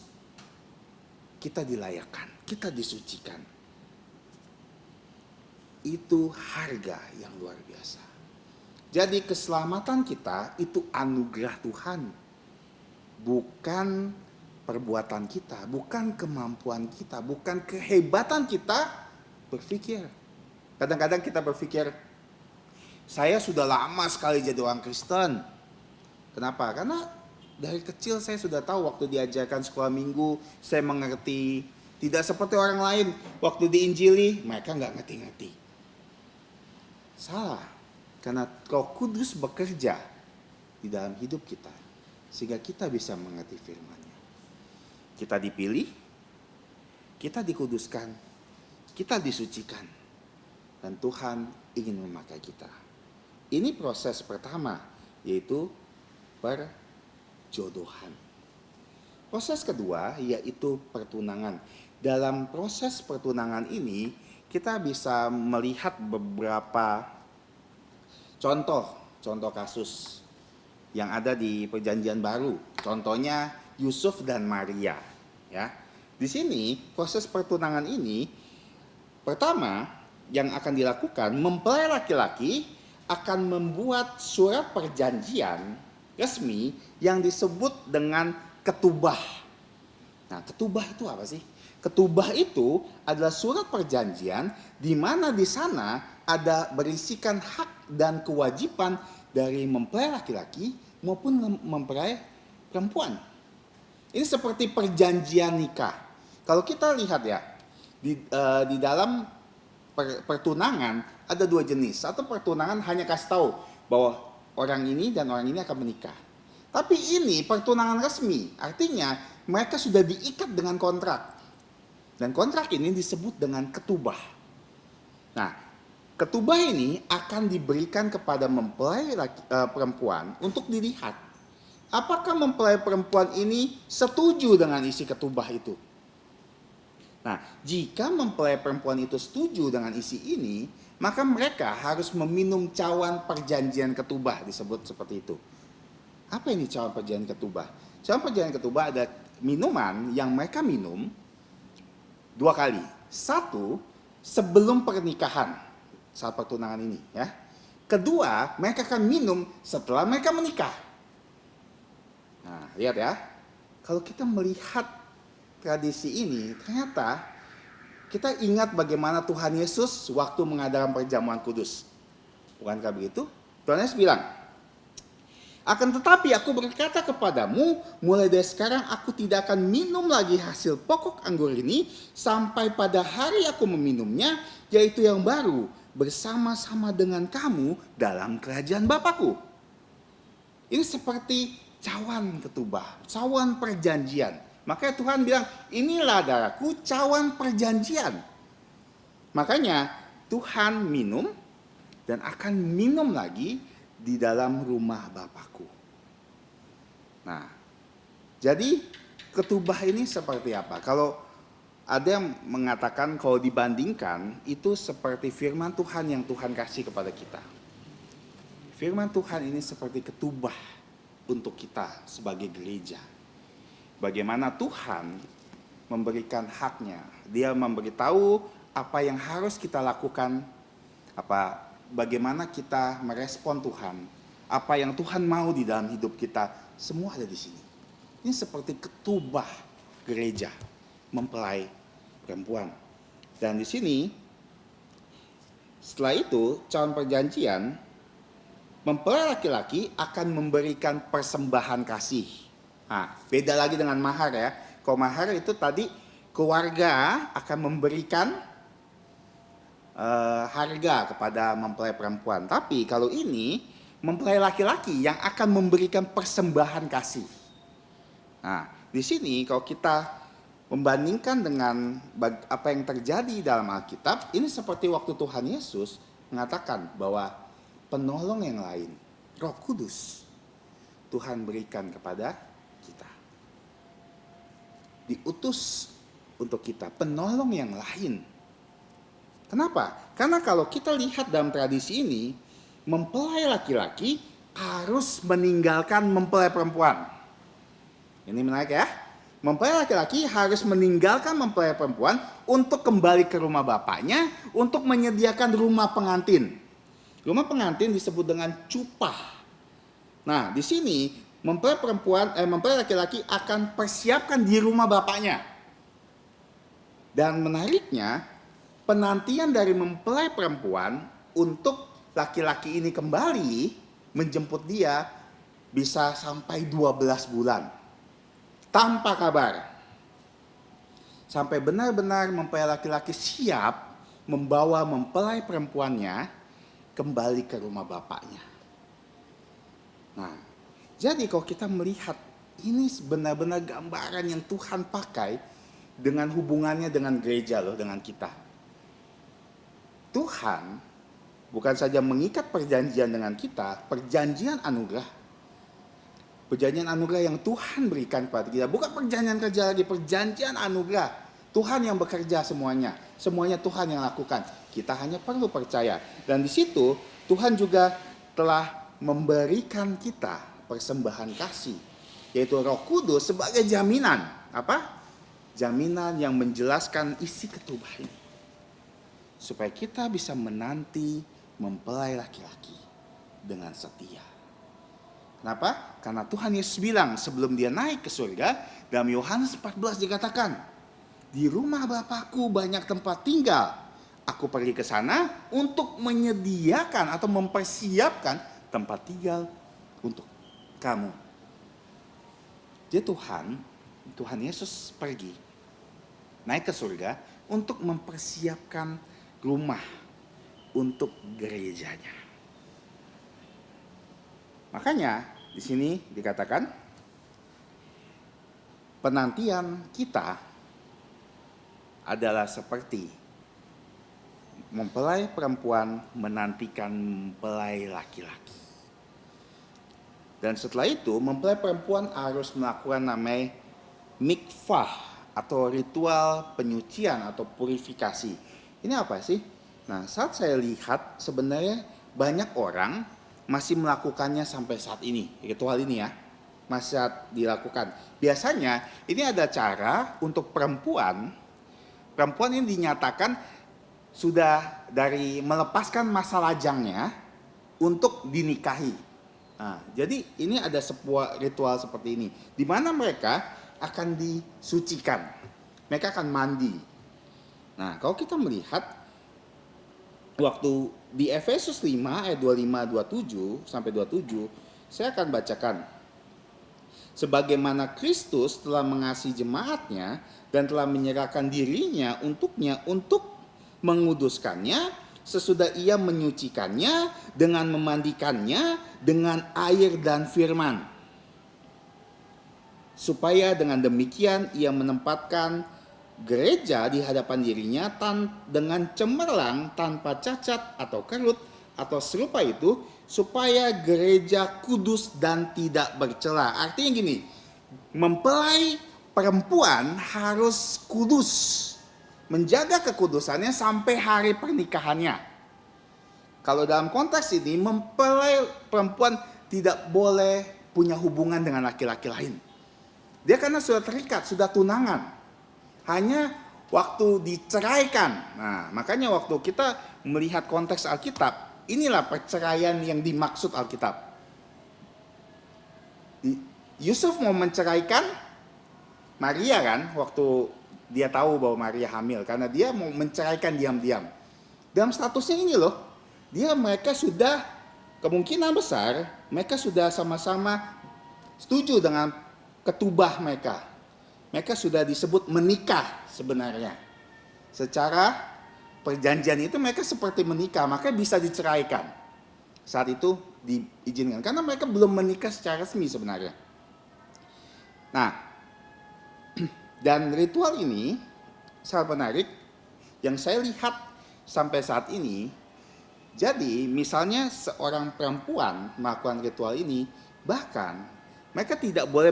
kita dilayakkan, kita disucikan. Itu harga yang luar biasa. Jadi keselamatan kita itu anugerah Tuhan. Bukan perbuatan kita, bukan kemampuan kita, bukan kehebatan kita berpikir. Kadang-kadang kita berpikir, saya sudah lama sekali jadi orang Kristen. Kenapa? Karena dari kecil saya sudah tahu, waktu diajarkan sekolah minggu, saya mengerti. Tidak seperti orang lain, waktu diinjili, mereka nggak ngerti-ngerti. Salah. Karena Roh Kudus bekerja di dalam hidup kita, sehingga kita bisa mengerti firman-Nya. Kita dipilih, kita dikuduskan, kita disucikan, dan Tuhan ingin memakai kita. Ini proses pertama, yaitu perjodohan. Proses kedua yaitu pertunangan. Dalam proses pertunangan ini kita bisa melihat beberapa contoh kasus yang ada di Perjanjian Baru. Contohnya Yusuf dan Maria, ya. Di sini proses pertunangan ini pertama yang akan dilakukan, mempelai laki-laki akan membuat surat perjanjian resmi yang disebut dengan ketubah. Nah, ketubah itu apa sih? Ketubah itu adalah surat perjanjian di mana di sana ada berisikan hak dan kewajiban dari mempelai laki-laki maupun mempelai perempuan. Ini seperti perjanjian nikah. Kalau kita lihat ya, di dalam pertunangan ada dua jenis. Satu, pertunangan hanya kasih tahu bahwa orang ini dan orang ini akan menikah. Tapi ini pertunangan resmi, artinya mereka sudah diikat dengan kontrak. Dan kontrak ini disebut dengan ketubah. Nah, ketubah ini akan diberikan kepada mempelai perempuan untuk dilihat apakah mempelai perempuan ini setuju dengan isi ketubah itu. Nah, jika mempelai perempuan itu setuju dengan isi ini, maka mereka harus meminum cawan perjanjian ketubah, disebut seperti itu. Apa ini cawan perjanjian ketubah? Cawan perjanjian ketubah ada minuman yang mereka minum 2 kali. Satu, sebelum pernikahan, saat pertunangan ini, ya. Kedua, mereka akan minum setelah mereka menikah. Nah, lihat ya. Kalau kita melihat tradisi ini, ternyata kita ingat bagaimana Tuhan Yesus waktu mengadakan perjamuan kudus. Bukankah begitu? Tuhan Yesus bilang, akan tetapi aku berkata kepadamu, mulai dari sekarang aku tidak akan minum lagi hasil pokok anggur ini sampai pada hari aku meminumnya, yaitu yang baru, bersama-sama dengan kamu dalam kerajaan Bapakku. Ini seperti cawan ketubah, cawan perjanjian. Makanya Tuhan bilang, inilah darahku, cawan perjanjian. Makanya Tuhan minum dan akan minum lagi di dalam rumah Bapakku. Nah, jadi ketubah ini seperti apa? Kalau ada yang mengatakan kalau dibandingkan itu seperti firman Tuhan yang Tuhan kasih kepada kita. Firman Tuhan ini seperti ketubah untuk kita sebagai gereja. Bagaimana Tuhan memberikan haknya. Dia memberitahu apa yang harus kita lakukan, bagaimana kita merespon Tuhan, apa yang Tuhan mau di dalam hidup kita, semua ada di sini. Ini seperti ketubah gereja, mempelai perempuan. Dan di sini, setelah itu, cawan perjanjian, mempelai laki-laki akan memberikan persembahan kasih. Nah, beda lagi dengan mahar ya. Kalau mahar itu tadi keluarga akan memberikan harga kepada mempelai perempuan. Tapi kalau ini mempelai laki-laki yang akan memberikan persembahan kasih. Nah, di sini kalau kita membandingkan dengan apa yang terjadi dalam Alkitab, ini seperti waktu Tuhan Yesus mengatakan bahwa penolong yang lain, Roh Kudus, Tuhan berikan kepada kita. Diutus untuk kita, penolong yang lain. Kenapa? Karena kalau kita lihat dalam tradisi ini, mempelai laki-laki harus meninggalkan mempelai perempuan. Ini menarik ya. Mempelai laki-laki harus meninggalkan mempelai perempuan untuk kembali ke rumah bapaknya, untuk menyediakan rumah pengantin. Rumah pengantin disebut dengan cupah. Nah, di sini mempelai laki-laki akan persiapkan di rumah bapaknya. Dan menariknya, penantian dari mempelai perempuan untuk laki-laki ini kembali menjemput dia bisa sampai 12 bulan. Tanpa kabar. Sampai benar-benar mempelai laki-laki siap membawa mempelai perempuannya kembali ke rumah bapaknya. Nah, jadi kalau kita melihat ini benar-benar gambaran yang Tuhan pakai dengan hubungannya dengan gereja loh, dengan kita. Tuhan bukan saja mengikat perjanjian dengan kita, perjanjian anugerah. Perjanjian anugerah yang Tuhan berikan kepada kita. Bukan perjanjian kerja lagi, perjanjian anugerah. Tuhan yang bekerja semuanya. Semuanya Tuhan yang lakukan. Kita hanya perlu percaya. Dan di situ Tuhan juga telah memberikan kita persembahan kasih. Yaitu Roh Kudus sebagai jaminan. Apa? Jaminan yang menjelaskan isi ketubah ini. Supaya kita bisa menanti mempelai laki-laki dengan setia. Kenapa? Karena Tuhan Yesus bilang sebelum dia naik ke surga, dalam Yohanes 14 dikatakan, di rumah Bapakku banyak tempat tinggal. Aku pergi ke sana untuk menyediakan atau mempersiapkan tempat tinggal untuk kamu. Jadi Tuhan Yesus pergi, naik ke surga untuk mempersiapkan rumah untuk gerejanya. Makanya di sini dikatakan penantian kita adalah seperti mempelai perempuan menantikan mempelai laki-laki. Dan setelah itu mempelai perempuan harus melakukan namanya mikvah atau ritual penyucian atau purifikasi. Ini apa sih? Nah, saat saya lihat sebenarnya banyak orang masih melakukannya sampai saat ini, ritual ini ya, masih dilakukan. Biasanya ini ada cara untuk perempuan ini dinyatakan sudah dari melepaskan masa lajangnya untuk dinikahi. Nah, jadi ini ada sebuah ritual seperti ini, di mana mereka akan disucikan, mereka akan mandi. Nah, kalau kita melihat waktu di Efesus 5 ayat 25-27 sampai 27, saya akan bacakan. Sebagaimana Kristus telah mengasihi jemaatnya dan telah menyerahkan dirinya untuknya untuk menguduskannya, sesudah ia menyucikannya dengan memandikannya dengan air dan firman. Supaya dengan demikian ia menempatkan gereja di hadapan dirinya dengan cemerlang, tanpa cacat atau kerut atau serupa itu, supaya gereja kudus dan tidak bercela. Artinya gini, mempelai perempuan harus kudus, menjaga kekudusannya sampai hari pernikahannya. Kalau dalam konteks ini, mempelai perempuan tidak boleh punya hubungan dengan laki-laki lain. Dia karena sudah terikat, sudah tunangan. Hanya waktu diceraikan. Nah, makanya waktu kita melihat konteks Alkitab, inilah perceraian yang dimaksud Alkitab. Yusuf mau menceraikan Maria kan, waktu dia tahu bahwa Maria hamil, karena dia mau menceraikan diam-diam. Dalam statusnya ini loh, mereka sudah kemungkinan besar mereka sudah sama-sama setuju dengan ketubah mereka. mereka sudah disebut menikah sebenarnya. Secara perjanjian itu mereka seperti menikah, maka bisa diceraikan. Saat itu diizinkan, karena mereka belum menikah secara resmi sebenarnya. Nah, dan ritual ini sangat menarik yang saya lihat sampai saat ini. Jadi misalnya seorang perempuan melakukan ritual ini, bahkan mereka tidak boleh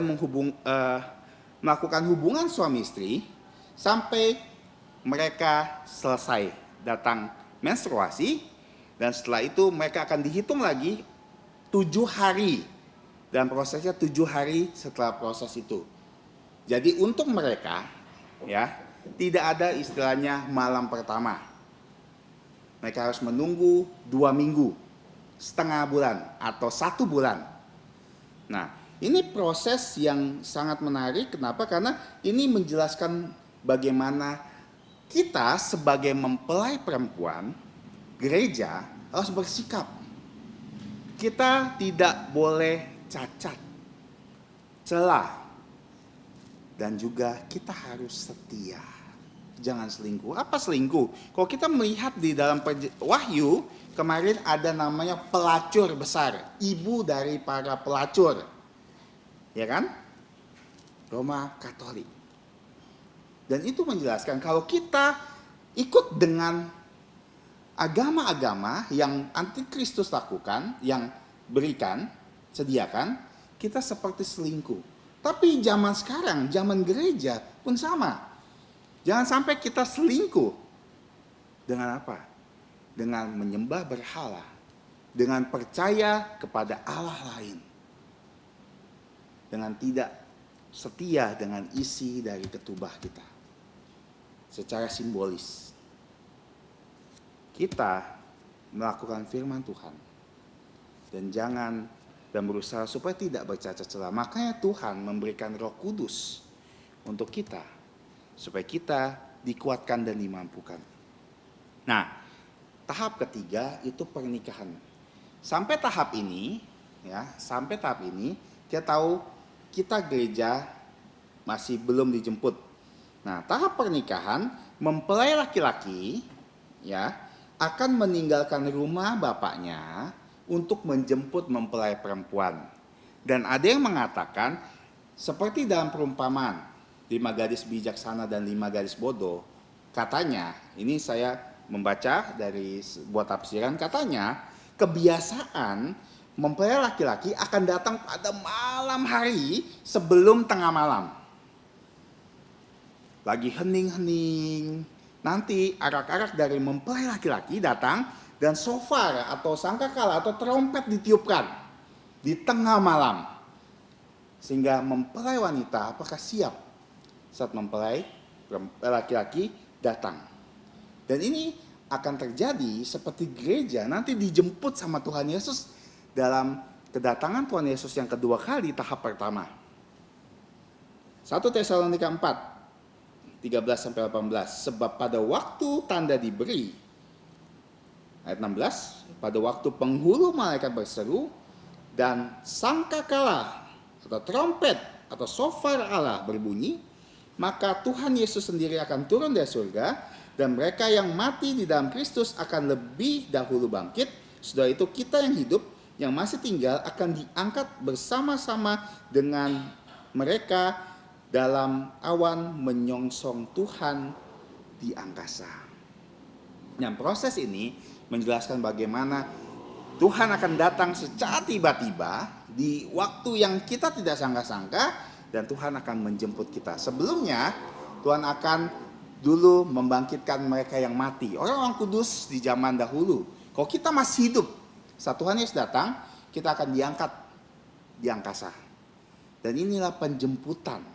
melakukan hubungan suami istri sampai mereka selesai datang menstruasi, dan setelah itu mereka akan dihitung lagi 7 hari, dan prosesnya 7 hari setelah proses itu. Jadi untuk mereka ya tidak ada istilahnya malam pertama. Mereka harus menunggu 2 minggu, setengah bulan atau 1 bulan. Nah, ini proses yang sangat menarik. Kenapa? Karena ini menjelaskan bagaimana kita sebagai mempelai perempuan, gereja harus bersikap. Kita tidak boleh cacat, celah, dan juga kita harus setia. Jangan selingkuh. Apa selingkuh? Kalau kita melihat di dalam Wahyu, kemarin ada namanya pelacur besar, ibu dari para pelacur. Ya kan? Roma Katolik. Dan itu menjelaskan kalau kita ikut dengan agama-agama yang antikristus lakukan, yang berikan, sediakan, kita seperti selingkuh. Tapi zaman sekarang, zaman gereja pun sama. Jangan sampai kita selingkuh. Dengan apa? Dengan menyembah berhala. Dengan percaya kepada Allah lain. Dengan tidak setia dengan isi dari ketubah kita. Secara simbolis, kita melakukan firman Tuhan dan berusaha supaya tidak bercacat celah. Makanya Tuhan memberikan Roh Kudus untuk kita, supaya kita dikuatkan dan dimampukan. Nah, tahap ketiga itu pernikahan. Sampai tahap ini kita tahu kita gereja masih belum dijemput. Nah, tahap pernikahan, mempelai laki-laki ya akan meninggalkan rumah bapaknya untuk menjemput mempelai perempuan. Dan ada yang mengatakan seperti dalam perumpamaan 5 gadis bijaksana dan 5 gadis bodoh. Katanya, ini saya membaca dari sebuah tafsiran, katanya kebiasaan mempelai laki-laki akan datang pada malam hari sebelum tengah malam. Lagi hening-hening, nanti arak-arak dari mempelai laki-laki datang dan shofar atau sangkakala atau trompet ditiupkan di tengah malam. Sehingga mempelai wanita apakah siap saat mempelai laki-laki datang. Dan ini akan terjadi seperti gereja nanti dijemput sama Tuhan Yesus dalam kedatangan Tuhan Yesus yang kedua kali tahap pertama. 1 Tesalonika 4 13-18, sebab pada waktu tanda diberi, ayat 16, pada waktu penghulu malaikat berseru dan sangkakala atau trompet atau shofar Allah berbunyi, maka Tuhan Yesus sendiri akan turun dari surga dan mereka yang mati di dalam Kristus akan lebih dahulu bangkit. Setelah itu kita yang hidup, yang masih tinggal akan diangkat bersama-sama dengan mereka dalam awan menyongsong Tuhan di angkasa. Nah, proses ini menjelaskan bagaimana Tuhan akan datang secara tiba-tiba di waktu yang kita tidak sangka-sangka, dan Tuhan akan menjemput kita. Sebelumnya Tuhan akan dulu membangkitkan mereka yang mati, orang-orang kudus di zaman dahulu. Kalau kita masih hidup saat Tuhan Yesus datang, kita akan diangkat di angkasa. Dan inilah penjemputan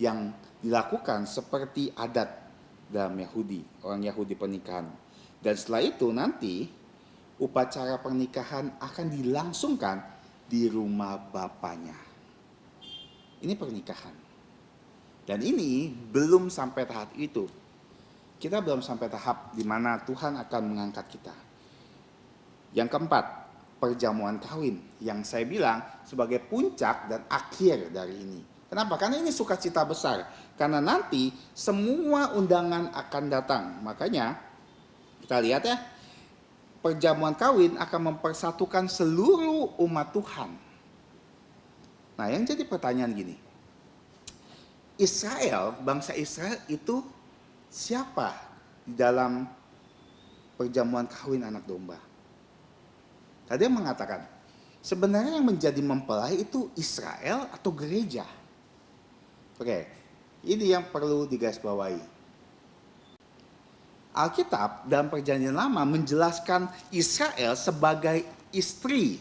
yang dilakukan seperti adat dalam Yahudi, orang Yahudi pernikahan. Dan setelah itu nanti upacara pernikahan akan dilangsungkan di rumah bapaknya. Ini pernikahan. Dan ini belum sampai tahap itu. Kita belum sampai tahap di mana Tuhan akan mengangkat kita. Yang keempat, perjamuan kawin, yang saya bilang sebagai puncak dan akhir dari ini. Kenapa? Karena ini sukacita besar. Karena nanti semua undangan akan datang. Makanya kita lihat ya, perjamuan kawin akan mempersatukan seluruh umat Tuhan. Nah, yang jadi pertanyaan gini. Israel, bangsa Israel itu siapa di dalam perjamuan kawin anak domba? Tadi yang mengatakan, sebenarnya yang menjadi mempelai itu Israel atau gereja? Oke, ini yang perlu digarisbawahi. Alkitab dalam perjanjian lama menjelaskan Israel sebagai istri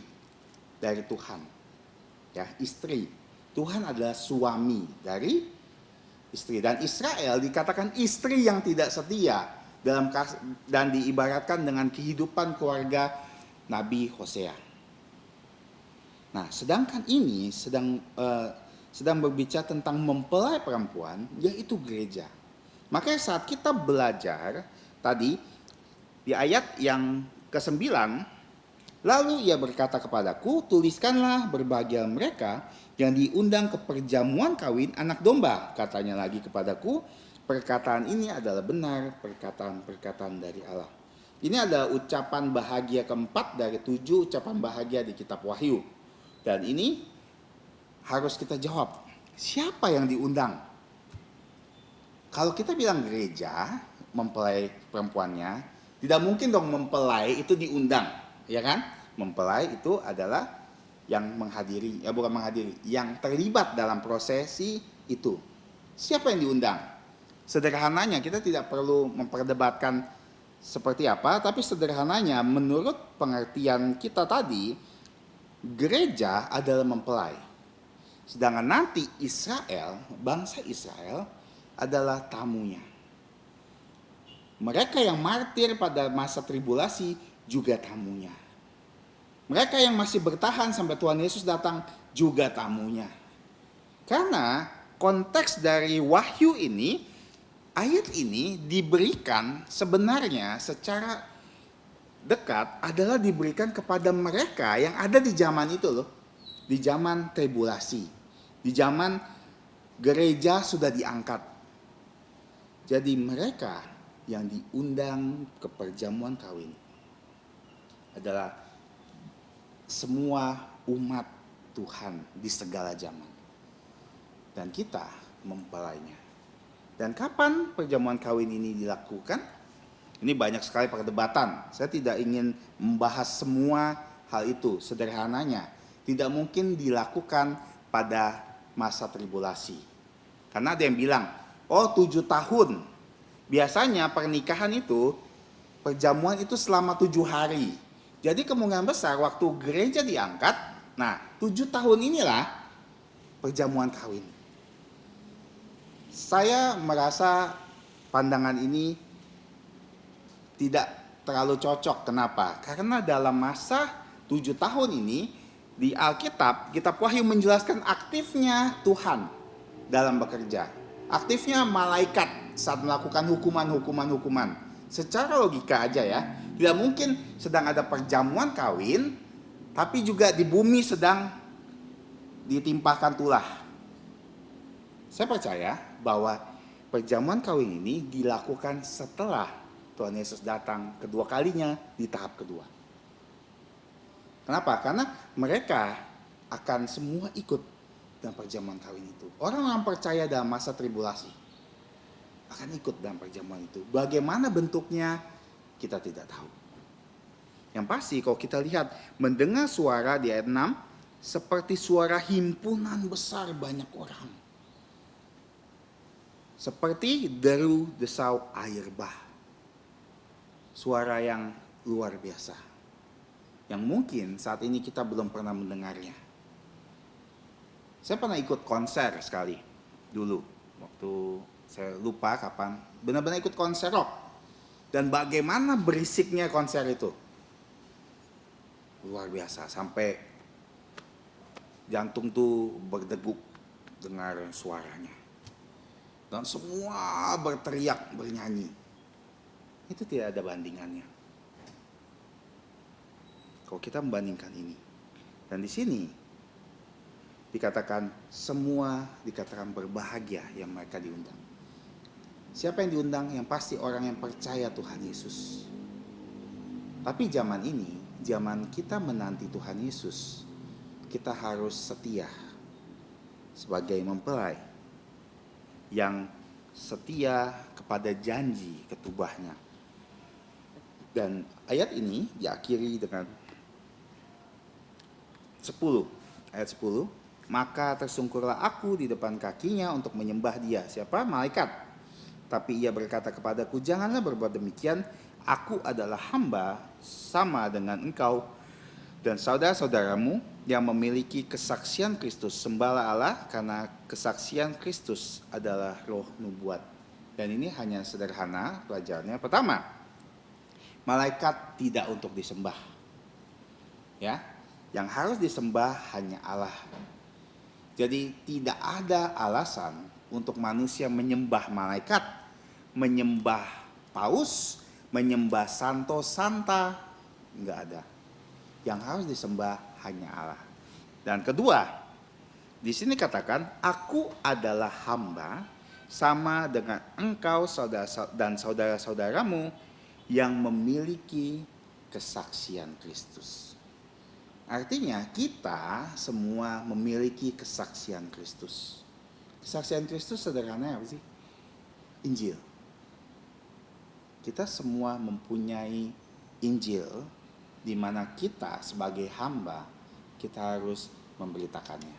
dari Tuhan. Ya, istri. Tuhan adalah suami dari istri. Dan Israel dikatakan istri yang tidak setia dan diibaratkan dengan kehidupan keluarga Nabi Hosea. Nah, sedangkan ini sedang berbicara tentang mempelai perempuan, yaitu gereja. Makanya saat kita belajar tadi di ayat yang ke-9, lalu ia berkata kepadaku, tuliskanlah berbahagia mereka yang diundang ke perjamuan kawin anak domba. Katanya lagi kepadaku, perkataan ini adalah benar, perkataan-perkataan dari Allah. Ini adalah ucapan bahagia keempat dari 7 ucapan bahagia di kitab Wahyu. Dan ini harus kita jawab, siapa yang diundang? Kalau kita bilang gereja, mempelai perempuannya, tidak mungkin dong mempelai itu diundang, ya kan? Mempelai itu adalah yang menghadiri, ya bukan menghadiri, yang terlibat dalam prosesi itu. Siapa yang diundang? Sederhananya kita tidak perlu memperdebatkan seperti apa, tapi sederhananya menurut pengertian kita tadi, gereja adalah mempelai. Sedangkan nanti Israel, bangsa Israel adalah tamunya. Mereka yang martir pada masa tribulasi juga tamunya. Mereka yang masih bertahan sampai Tuhan Yesus datang juga tamunya. Karena konteks dari Wahyu ini, ayat ini diberikan sebenarnya secara dekat adalah diberikan kepada mereka yang ada di zaman itu loh. Di zaman tribulasi. Di zaman gereja sudah diangkat. Jadi mereka yang diundang ke perjamuan kawin adalah semua umat Tuhan di segala zaman. Dan kita mempelainya. Dan kapan perjamuan kawin ini dilakukan? Ini banyak sekali perdebatan. Saya tidak ingin membahas semua hal itu. Sederhananya, tidak mungkin dilakukan pada masa tribulasi. Karena ada yang bilang, 7 tahun. Biasanya pernikahan itu, perjamuan itu selama 7 hari. Jadi kemungkinan besar waktu gereja diangkat, 7 tahun inilah perjamuan kawin. Saya merasa pandangan ini tidak terlalu cocok. Kenapa? Karena dalam masa 7 tahun ini, di Alkitab, kitab Wahyu menjelaskan aktifnya Tuhan dalam bekerja. Aktifnya malaikat saat melakukan hukuman. Secara logika aja ya, tidak mungkin sedang ada perjamuan kawin, tapi juga di bumi sedang ditimpahkan tulah. Saya percaya bahwa perjamuan kawin ini dilakukan setelah Tuhan Yesus datang kedua kalinya di tahap kedua. Kenapa? Karena mereka akan semua ikut dalam perjamuan kawin itu. Orang-orang percaya dalam masa tribulasi akan ikut dalam perjamuan itu. Bagaimana bentuknya kita tidak tahu. Yang pasti kalau kita lihat mendengar suara di ayat 6 seperti suara himpunan besar banyak orang. Seperti deru desau air bah. Suara yang luar biasa. Yang mungkin saat ini kita belum pernah mendengarnya. Saya pernah ikut konser sekali dulu. Waktu saya lupa kapan. Benar-benar ikut konser rock. Dan bagaimana berisiknya konser itu. Luar biasa. Sampai jantung tuh berdegup dengar suaranya. Dan semua berteriak, bernyanyi. Itu tidak ada bandingannya. Kalau kita membandingkan ini. Dan di sini dikatakan semua dikatakan berbahagia yang mereka diundang. Siapa yang diundang? Yang pasti orang yang percaya Tuhan Yesus. Tapi zaman ini, zaman kita menanti Tuhan Yesus, kita harus setia sebagai mempelai yang setia kepada janji ketubahnya. Dan ayat ini diakhiri dengan 10. Ayat 10. Maka tersungkurlah aku di depan kakinya untuk menyembah dia. Siapa? Malaikat. Tapi ia berkata kepadaku, janganlah berbuat demikian. Aku adalah hamba sama dengan engkau dan saudara-saudaramu yang memiliki kesaksian Kristus. Sembahlah Allah karena kesaksian Kristus adalah roh nubuat. Dan ini hanya sederhana pelajarannya. Pertama, malaikat tidak untuk disembah. Ya, yang harus disembah hanya Allah. Jadi tidak ada alasan untuk manusia menyembah malaikat, menyembah paus, menyembah santo santa, enggak ada. Yang harus disembah hanya Allah. Dan kedua, di sini katakan, aku adalah hamba sama dengan engkau dan saudara-saudaramu yang memiliki kesaksian Kristus. Artinya kita semua memiliki kesaksian Kristus. Kesaksian Kristus sederhana apa sih? Injil. Kita semua mempunyai Injil di mana kita sebagai hamba kita harus memberitakannya.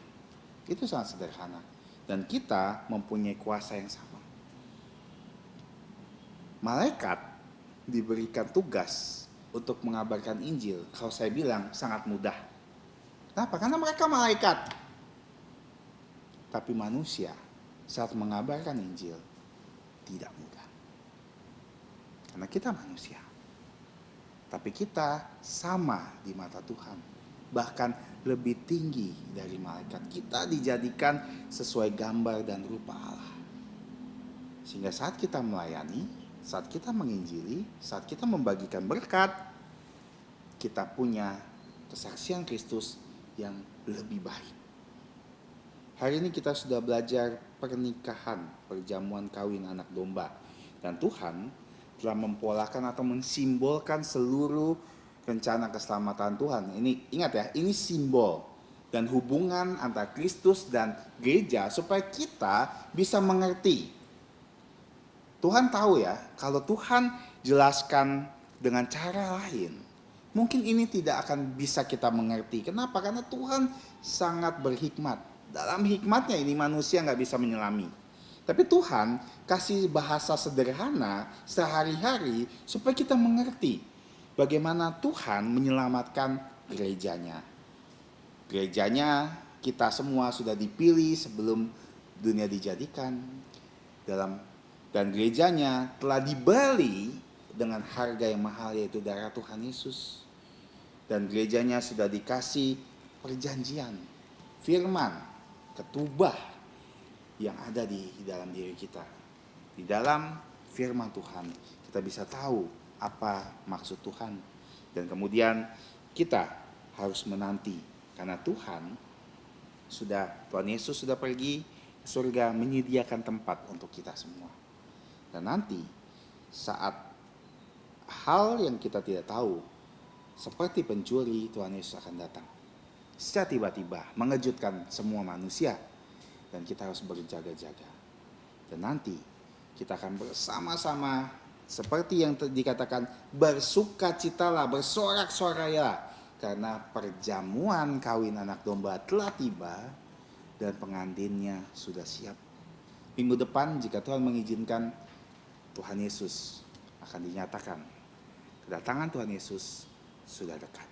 Itu sangat sederhana. Dan kita mempunyai kuasa yang sama. Malaikat diberikan tugas untuk mengabarkan Injil. Kalau saya bilang sangat mudah. Kenapa? Karena mereka malaikat. Tapi manusia saat mengabarkan Injil tidak mudah. Karena kita manusia. Tapi kita sama di mata Tuhan. Bahkan lebih tinggi dari malaikat. Kita dijadikan sesuai gambar dan rupa Allah. Sehingga saat kita melayani, saat kita menginjili, saat kita membagikan berkat, kita punya kesaksian Kristus yang lebih baik. Hari ini kita sudah belajar pernikahan, perjamuan kawin anak domba. Dan Tuhan telah mempolakan atau mensimbolkan seluruh rencana keselamatan Tuhan. Ini ingat ya, ini simbol dan hubungan antara Kristus dan gereja supaya kita bisa mengerti. Tuhan tahu ya, kalau Tuhan jelaskan dengan cara lain, mungkin ini tidak akan bisa kita mengerti. Kenapa? Karena Tuhan sangat berhikmat. Dalam hikmatnya ini manusia nggak bisa menyelami. Tapi Tuhan kasih bahasa sederhana sehari-hari supaya kita mengerti bagaimana Tuhan menyelamatkan gerejanya. Gerejanya kita semua sudah dipilih sebelum dunia dijadikan dan gerejanya telah dibeli dengan harga yang mahal yaitu darah Tuhan Yesus. Dan gerejanya sudah dikasih perjanjian, firman, ketubah yang ada di dalam diri kita. Di dalam firman Tuhan kita bisa tahu apa maksud Tuhan. Dan kemudian kita harus menanti karena Tuhan Yesus sudah pergi ke surga menyediakan tempat untuk kita semua. Dan nanti saat hal yang kita tidak tahu seperti pencuri, Tuhan Yesus akan datang secara tiba-tiba mengejutkan semua manusia. Dan kita harus berjaga-jaga. Dan nanti kita akan bersama-sama seperti yang dikatakan bersukacitalah, bersorak-sorailah karena perjamuan kawin anak domba telah tiba dan pengantinnya sudah siap. Minggu depan jika Tuhan mengizinkan, Tuhan Yesus akan dinyatakan. Kedatangan Tuhan Yesus sudah dekat.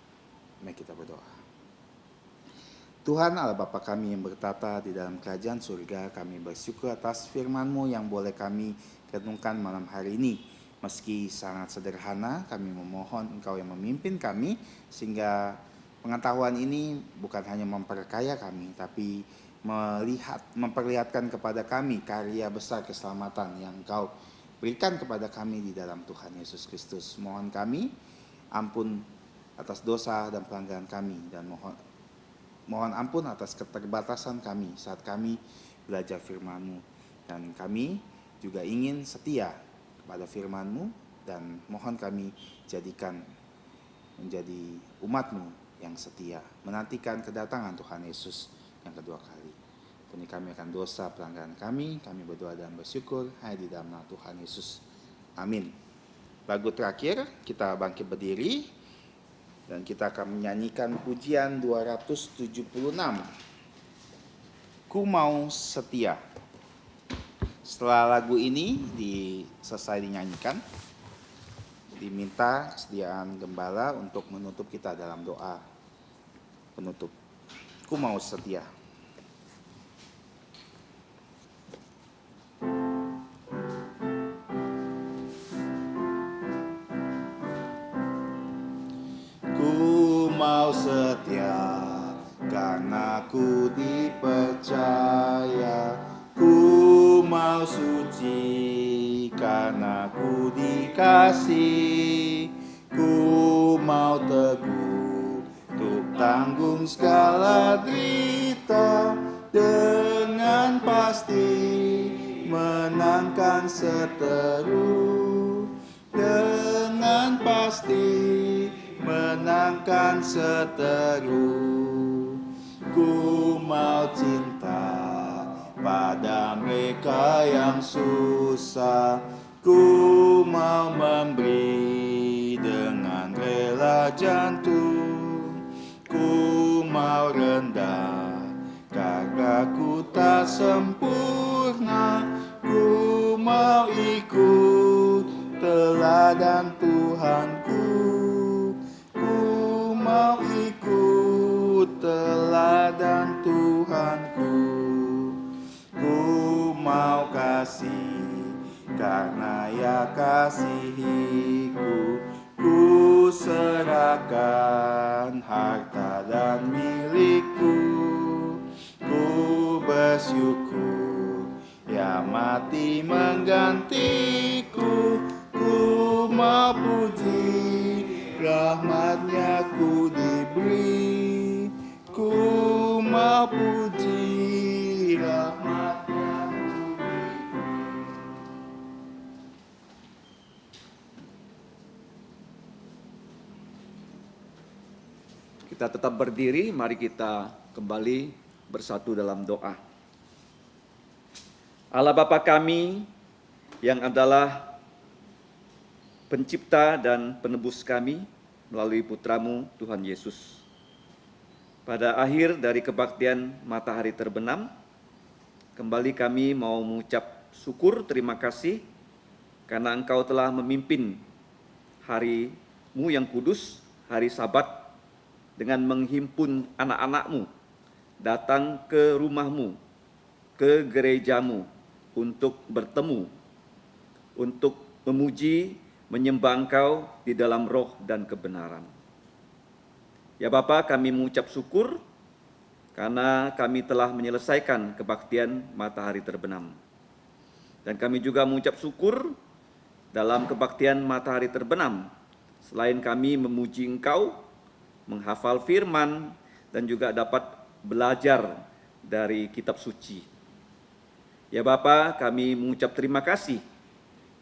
Mari kita berdoa. Tuhan Allah Bapa kami yang bertata di dalam kerajaan surga, kami bersyukur atas firman-Mu yang boleh kami renungkan malam hari ini. Meski sangat sederhana, kami memohon Engkau yang memimpin kami, sehingga pengetahuan ini bukan hanya memperkaya kami, tapi memperlihatkan kepada kami karya besar keselamatan yang Engkau berikan kepada kami di dalam Tuhan Yesus Kristus. Mohon kami ampun atas dosa dan pelanggaran kami, dan mohon mohon ampun atas keterbatasan kami saat kami belajar firman-Mu. Dan kami juga ingin setia kepada firman-Mu, dan mohon kami jadikan menjadi umat-Mu yang setia, menantikan kedatangan Tuhan Yesus yang kedua kali. Ampuni kami akan dosa pelanggaran kami berdoa dan bersyukur hanya di dalam nama Tuhan Yesus. Amin. Lagu terakhir, kita bangkit berdiri dan kita akan menyanyikan pujian 276. Ku mau setia. Setelah lagu ini selesai dinyanyikan, diminta kesediaan gembala untuk menutup kita dalam doa penutup. Ku mau setia. Ku mau setia karena ku dipercaya. Ku mau suci karena ku dikasih. Ku mau teguh untuk tanggung segala derita, dengan pasti menangkan seteru, dengan pasti menangkan seteru. Ku mau cinta pada mereka yang susah. Ku mau memberi dengan rela jantung. Ku mau rendah karena ku tak sempurna. Ku mau ikut teladan Tuhanku. Ku mau ikut teladan Tuhanku. Ku mau kasih karena Ia kasihiku. Ku serahkan harta dan milikku. Ku bersyukur Ia mati menggantiku. Ku mau puji rahmat-Nya ku diberi. Ku mau puji rahmat-Nya ku diberi. Kita tetap berdiri, mari kita kembali bersatu dalam doa. Allah Bapa kami yang adalah pencipta dan penebus kami melalui putra-Mu Tuhan Yesus. Pada akhir dari kebaktian matahari terbenam, kembali kami mau mengucap syukur terima kasih karena Engkau telah memimpin hari-Mu yang kudus, hari Sabat, dengan menghimpun anak-anak-Mu datang ke rumah-Mu, ke gereja-Mu untuk bertemu, untuk memuji, menyembah Engkau di dalam roh dan kebenaran. Ya Bapa, kami mengucap syukur karena kami telah menyelesaikan kebaktian matahari terbenam. Dan kami juga mengucap syukur dalam kebaktian matahari terbenam, selain kami memuji Engkau, menghafal firman, dan juga dapat belajar dari kitab suci. Ya Bapa, kami mengucap terima kasih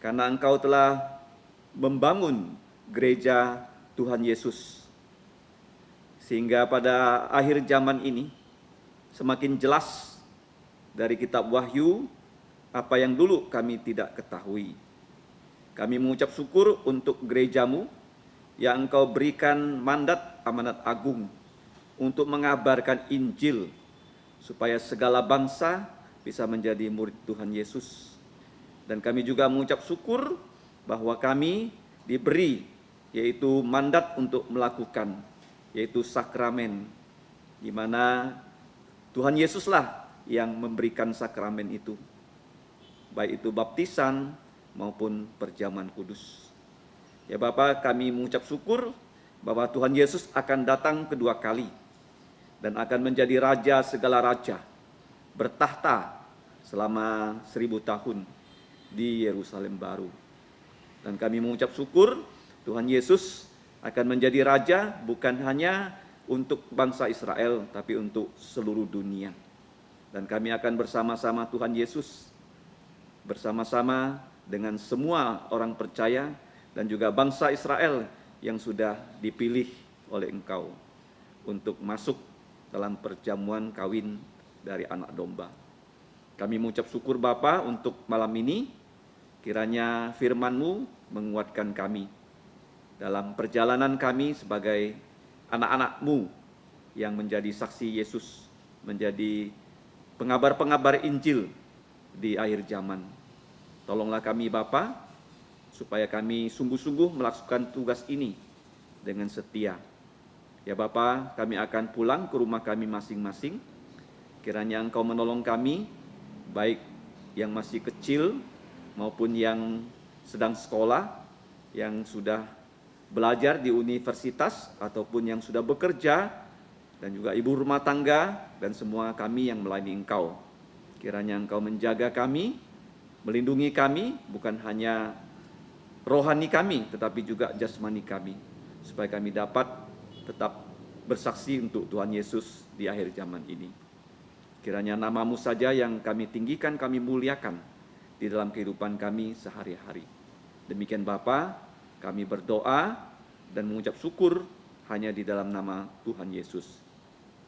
karena Engkau telah membangun gereja Tuhan Yesus. Sehingga pada akhir zaman ini semakin jelas dari kitab Wahyu apa yang dulu kami tidak ketahui. Kami mengucap syukur untuk gereja-Mu yang Engkau berikan mandat amanat agung untuk mengabarkan Injil supaya segala bangsa bisa menjadi murid Tuhan Yesus. Dan kami juga mengucap syukur bahwa kami diberi yaitu mandat untuk melakukan yaitu sakramen, di mana Tuhan Yesuslah yang memberikan sakramen itu, baik itu baptisan maupun perjamuan kudus. Ya Bapa, kami mengucap syukur bahwa Tuhan Yesus akan datang kedua kali dan akan menjadi Raja segala raja, bertahta selama 1000 tahun di Yerusalem baru. Dan kami mengucap syukur Tuhan Yesus akan menjadi Raja bukan hanya untuk bangsa Israel, tapi untuk seluruh dunia. Dan kami akan bersama-sama Tuhan Yesus, bersama-sama dengan semua orang percaya dan juga bangsa Israel yang sudah dipilih oleh Engkau untuk masuk dalam perjamuan kawin dari anak domba. Kami mengucap syukur Bapa untuk malam ini, kiranya firman-Mu menguatkan kami dalam perjalanan kami sebagai anak-anak-Mu yang menjadi saksi Yesus, menjadi pengabar-pengabar Injil di akhir zaman. Tolonglah kami Bapa, supaya kami sungguh-sungguh melakukan tugas ini dengan setia. Ya Bapa, kami akan pulang ke rumah kami masing-masing. Kiranya Engkau menolong kami, baik yang masih kecil maupun yang sedang sekolah, yang sudah belajar di universitas ataupun yang sudah bekerja, dan juga ibu rumah tangga dan semua kami yang melayani Engkau. Kiranya Engkau menjaga kami, melindungi kami, bukan hanya rohani kami, tetapi juga jasmani kami, supaya kami dapat tetap bersaksi untuk Tuhan Yesus di akhir zaman ini. Kiranya nama-Mu saja yang kami tinggikan, kami muliakan di dalam kehidupan kami sehari-hari. Demikian Bapa, kami berdoa dan mengucap syukur hanya di dalam nama Tuhan Yesus.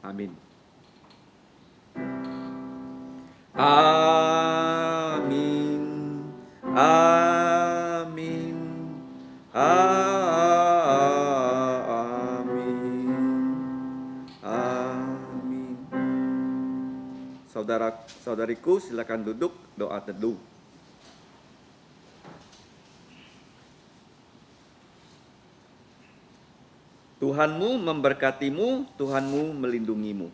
Amin. Amin. Amin. Amin. Amin. Saudara-saudariku, silakan duduk, doa teduh. Tuhanmu memberkatimu, Tuhanmu melindungimu.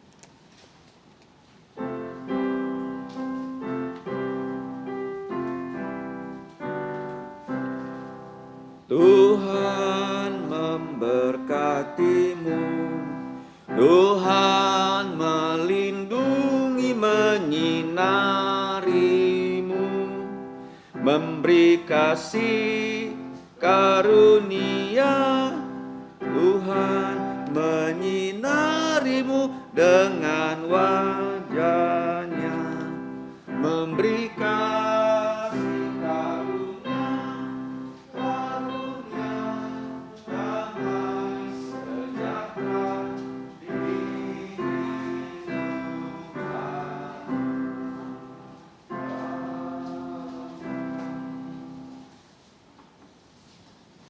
Tuhan memberkatimu, Tuhan melindungi, menyinarimu, memberi kasih karunia. Tuhan menyinarimu dengan wajah